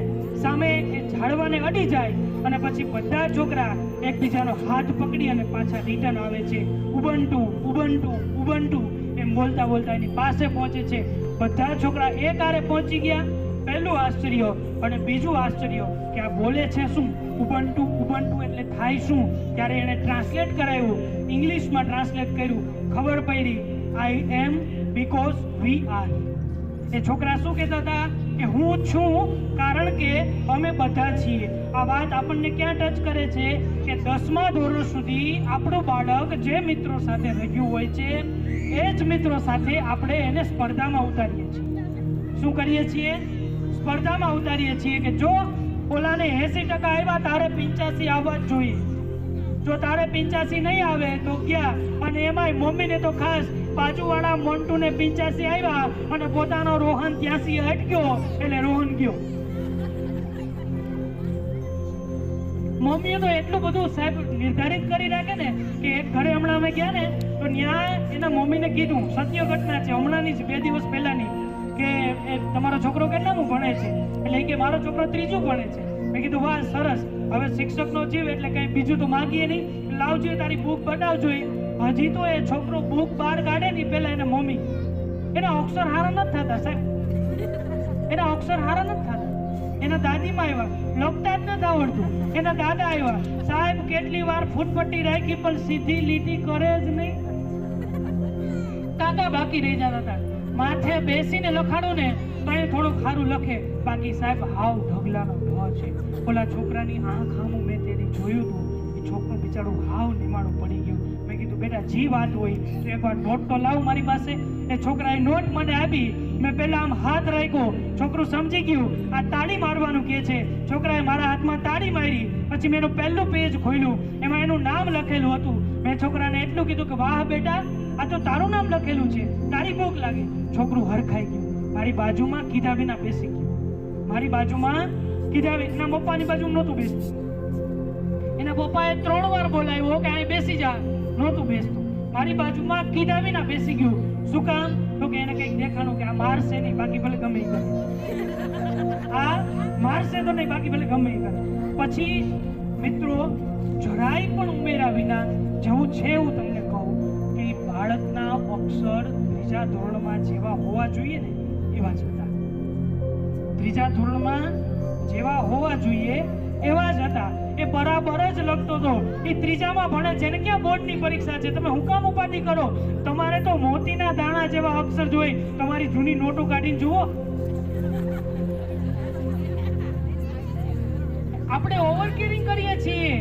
B: સામે એ ઝાડવાને અડી જાય અને પછી બધા છોકરા એકબીજાનો હાથ પકડી અને પાછા રિટર્ન આવે છે. ઉબન્ટુ ઉબન્ટુ ઉબન્ટુ એમ બોલતા બોલતા એની પાસે પહોંચે છે. બધા છોકરા એક હારે પહોંચી ગયા. પહેલું આશ્ચર્ય. અને બીજું આશ્ચર્ય કે આ બોલે છે શું? ઉબન્ટુ ઉબન્ટુ એટલે થાય શું? ત્યારે એણે ટ્રાન્સલેટ કરાવ્યું, ઇંગ્લિશમાં ટ્રાન્સલેટ કર્યું. ખબર પડી, આઈ એમ બીકોઝ વી આર. એ છોકરા શું કહેતા હતા કે હું છું કારણ કે અમે બધા છીએ. આ વાત આપણને ક્યાં ટચ કરે છે કે 10મા ધોરણ સુધી આપણું બાળક જે મિત્રો સાથે રહ્યું હોય છે એ જ મિત્રો સાથે આપણે એને સ્પર્ધામાં ઉતારીએ છીએ. શું કરીએ છીએ? સ્પર્ધામાં ઉતારીએ છીએ કે જો ઓલાને 80% આવ્યા, તારે 85 આવવા જ જોઈએ. જો તારે 85 નહીં આવે તો ગયા. અને એમાંય મમ્મીને તો ખાસ બાજુવાળા મોન્ટુને 85 આવ્યા અને પોતાનો રોહન 83 અટક્યો એટલે રોહન ગયો. મમ્મીએ તો એટલું બધું સાહેબ નિર્ધારિત કરી રાખે ને કે એક ઘરે હમણાં અમે ગયા ને તો ત્યાં એના મમ્મીને કીધું, સત્ય ઘટના છે હમણાંની જ 2 દિવસ પહેલાની, કે તમારો છોકરો કેટલામું ભણે છે? એટલે કે મારો છોકરો ત્રીજું ભણે છે. મેં કીધું વાહ સરસ, હવે શિક્ષકનો જીવ એટલે કંઈ બીજું તો માંગીએ નહીં, લાવજો તારી બુક બતાવજો. હજી તો એ છોકરો બુક બહાર કાઢે નહીં પહેલા એને મમ્મી, એના અક્ષર હારા નથી થતા સાહેબ, એના અક્ષર હારા નથી થતા. એના દાદીમાં આવ્યા, લખતા જ નથી આવડતું. એના દાદા આવ્યા, સાહેબ કેટલી વાર ફૂટપટ્ટી રાખી પણ સીધી લીટી કરે જ નહીં. કાકા બાકી રહી જતા હતા. માથે બેસીને લખાડો ને તો એ થોડું ખારું લખે, બાકી સાહેબ હાવ ઢગલાનો ઢ છે. ઓલા છોકરાની આંખ સામું મેં તેથી જોયું હતું, એ છોકરું બિચારું હાવ નિમાણું પડી ગયું. મેં કીધું બેટા જી વાત હોય તો એકવાર નોટ તો લાવ મારી પાસે. એ છોકરાએ નોટ મને આપી. મેં પહેલા આમ હાથ રાખ્યો, છોકરું સમજી ગયું આ તાળી મારવાનું કહે છે. છોકરાએ મારા હાથમાં તાળી મારી. પછી મેં એનું પહેલું પેજ ખોલ્યું, એમાં એનું નામ લખેલું હતું. મેં છોકરાને એટલું કીધું કે વાહ બેટા, આ તો તારું નામ લખેલું છે, તારી ભૂખ લાગે. છોકરું હરખાઈ ગયું, મારી બાજુમાં કીધા વિના બેસી ગયું. મારી બાજુમાં કીધા એના પપ્પાની બાજુ નહોતું બેસતું. એના પપ્પાએ 3 વાર બોલાવ્યો કે અહીં બેસી જા, નહોતું બેસતું. મારી બાજુમાં કીધા વિના બેસી ગયું. શું કામ? તો કે એને કંઈક દેખાણું કે આ મારશે નહીં, બાકી ભલે ગમે એ કરે. આ મારશે તો નહીં, બાકી ભલે ગમે એ કરે. પછી મિત્રો જરાય પણ ઉમેરા વિના જેવું છે એવું તમને કહું કે બાળકના અક્ષર 3જા ધોરણમાં જેવા હોવા જોઈએ ને એવા જ હતા. 3જા ધોરણમાં જેવા હોવા જોઈએ એવા જ હતા. એ બરાબર જ લખતો હતો. એ 3જામાં ભણે છે ને ક્યાં બોર્ડની પરીક્ષા છે? તમે હું કામ ઉપાધિ કરો? તમારે તો મોતીના દાણા જેવા અક્ષર જોઈ. તમારી જૂની નોટો કાઢીને જુઓ. આપણે ઓવર કેરિંગ કરીએ છીએ.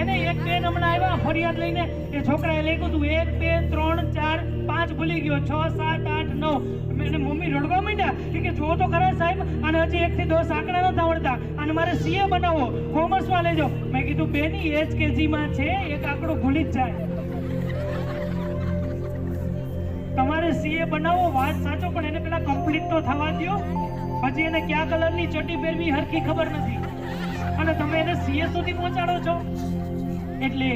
B: એને એક બેન હમણાં આવ્યા ફરિયાદ લઈને, એ છોકરાએ લખ્યું હતું 1 2 3 4 5 ભૂલી ગયો, 6 7 8 9. એને મમ્મી રડવા માંડ્યા કે જો તો ખરા સાહેબ, અને હજી 1 થી 10 આંકડા નથી આવડતા, અને મારે સીએ બનાવો, કોમર્સમાં લેજો. મેં કીધું બેની HKG માં છે, એક આંકડો ભૂલી જ જાય. તમારે સીએ બનાવો, વાત સાચો, પણ એને પેલા કમ્પ્લીટ તો થવા દો. હજી એને કયા કલરની ચટી પહેરવી હરખી ખબર નથી, અને તમે એને સીએ સુધી પહોંચાડો છો. એટલે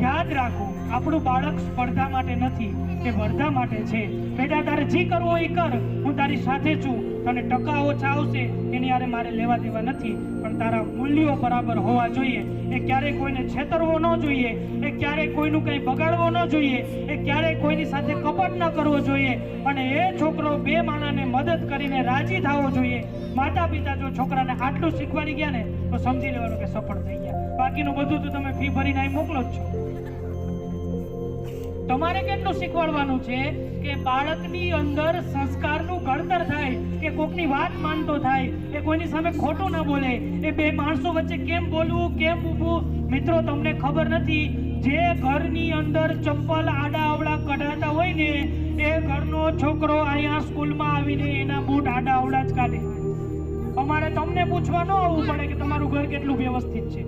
B: યાદ રાખો, આપણું બાળક સ્પર્ધા માટે નથી, એ વર્ધા માટે છે. બેટા તારે જી કરવો એ કર, હું તારી સાથે છું. તને ટકા ઓછા આવશે એની હારે મારે લેવા દેવા નથી, પણ તારા મૂલ્યો બરાબર હોવા જોઈએ. એ ક્યારેય કોઈને છેતરવો ન જોઈએ, એ ક્યારેય કોઈનું કંઈ બગાડવો ન જોઈએ, એ ક્યારેય કોઈની સાથે કપટ ન કરવો જોઈએ. અને એ છોકરો 2 માણસને મદદ કરીને રાજી થવો જોઈએ. માતા પિતા જો છોકરાને આટલું શીખવાડી ગયા ને તો સમજી લેવાનું કે સફળ થઈ ગયા. બાકીનું બધું તો તમે ફી ભરીને અહીં મોકલો જ છો. તમારે કેટલું શીખવાડવાનું છે કે બાળકની અંદર સંસ્કારનું ઘડતર થાય, કે કોકની વાત માનતો થાય, એ કોઈની સામે ખોટું ન બોલે, એ 2 માણસો વચ્ચે કેમ બોલવું, કેમ ઊભું. મિત્રો તમને ખબર નથી, જે ઘરની અંદર ચપ્પલ આડા અવળા કઢાતા હોય ને એ ઘરનો છોકરો અહીંયા સ્કૂલમાં આવીને એના બૂટ આડા અવળા જ કાઢે. અમારે તમને પૂછવા ન આવવું પડે કે તમારું ઘર કેટલું વ્યવસ્થિત છે.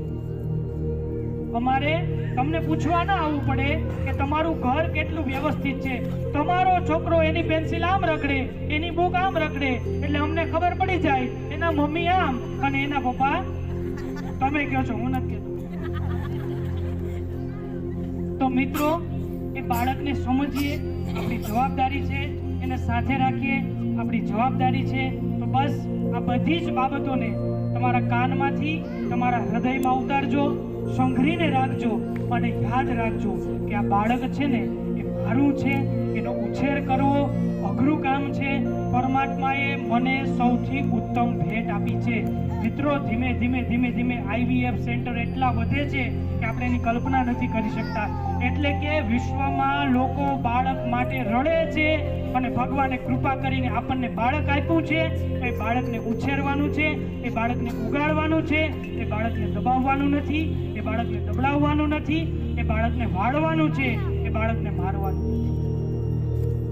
B: અમારે તમને પૂછવા ના આવવું પડે કે તમારું ઘર કેટલું વ્યવસ્થિત છે. તમારો છોકરો એની પેન્સિલ આમ રગડે, એની બુક આમ રગડે, એટલે અમને ખબર પડી જાય એના મમ્મી આમ અને એના પપ્પા. તમે કહો છો, હું નથી કહેતો. તો મિત્રો, એ બાળકને સમજીએ, આપણી જવાબદારી છે, એને સાથે રાખીએ, આપણી જવાબદારી છે. તો બસ આ બધી જ બાબતોને તમારા કાનમાંથી તમારા હૃદયમાં ઉતારજો, સંઘરીને રાખજો, અને યાદ રાખજો કે આ બાળક છે ને એ મારું છે. એનો ઉછેર કરવો અઘરું કામ છે. પરમાત્માએ મને સૌથી ઉત્તમ ભેટ આપી છે. મિત્રો, ધીમે ધીમે IVF સેન્ટર એટલા વધે છે કે આપણે એની કલ્પના નથી કરી શકતા. એટલે કે વિશ્વમાં લોકો બાળક માટે રડે છે, અને ભગવાને કૃપા કરીને આપણને બાળક આપ્યું છે. એ બાળકને ઉછેરવાનું છે, એ બાળકને ઉગાડવાનું છે, એ બાળકને દબાવવાનું નથી, એ બાળકને દબડાવવાનું નથી, એ બાળકને વાળવાનું છે, એ બાળકને મારવાનું નથી.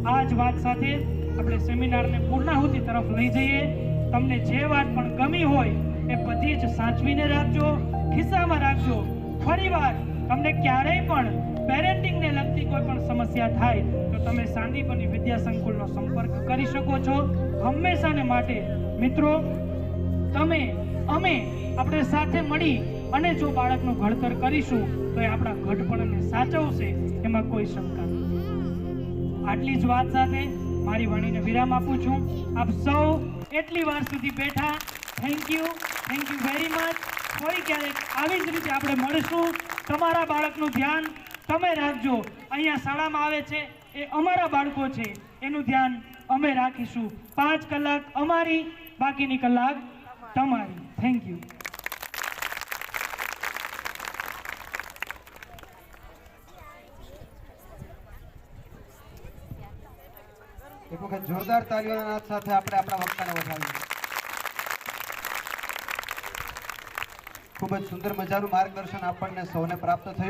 B: આ જ વાત સાથે આપણે સેમિનારને પૂર્ણાહુતિ તરફ લઈ જઈએ. તમને જે વાત પણ ગમી હોય એ બધી જ સાચવીને રાખજો, ખિસ્સામાં રાખજો. ફરીવાર તમને ક્યારેય પણ પેરેન્ટિંગને લગતી કોઈ પણ સમસ્યા થાય તો તમે સાંદીપની વિદ્યા સંકુલનો સંપર્ક કરી શકો છો. હંમેશાને માટે મિત્રો, તમે અમે આપણે સાથે મળી અને જો બાળકનું ઘડતર કરીશું તો એ આપણા ઘડપણને સાચવશે, એમાં કોઈ શંકા નથી. આટલી જ વાત સાથે મારી વાણીને વિરામ આપું છું. આપ સૌ એટલી વાર સુધી બેઠા થેન્ક યુ વેરી મચ. ફરી ક્યારેક આવી જ રીતે આપણે મળીશું. તમારા બાળકનું ધ્યાન તમે રાખજો. અહીંયા શાળામાં આવે છે એ અમારા બાળકો છે, એનું ધ્યાન અમે રાખીશું. 5 કલાક અમારી, બાકીની કલાક તમારી. Thank you.
A: એક વખત જોરદાર તાલીઓના નાદ સાથે આપણે આપણા વક્તાને વધાવીએ. ખૂબ જ સુંદર મજાનું માર્ગદર્શન આપણને સૌને પ્રાપ્ત થયું.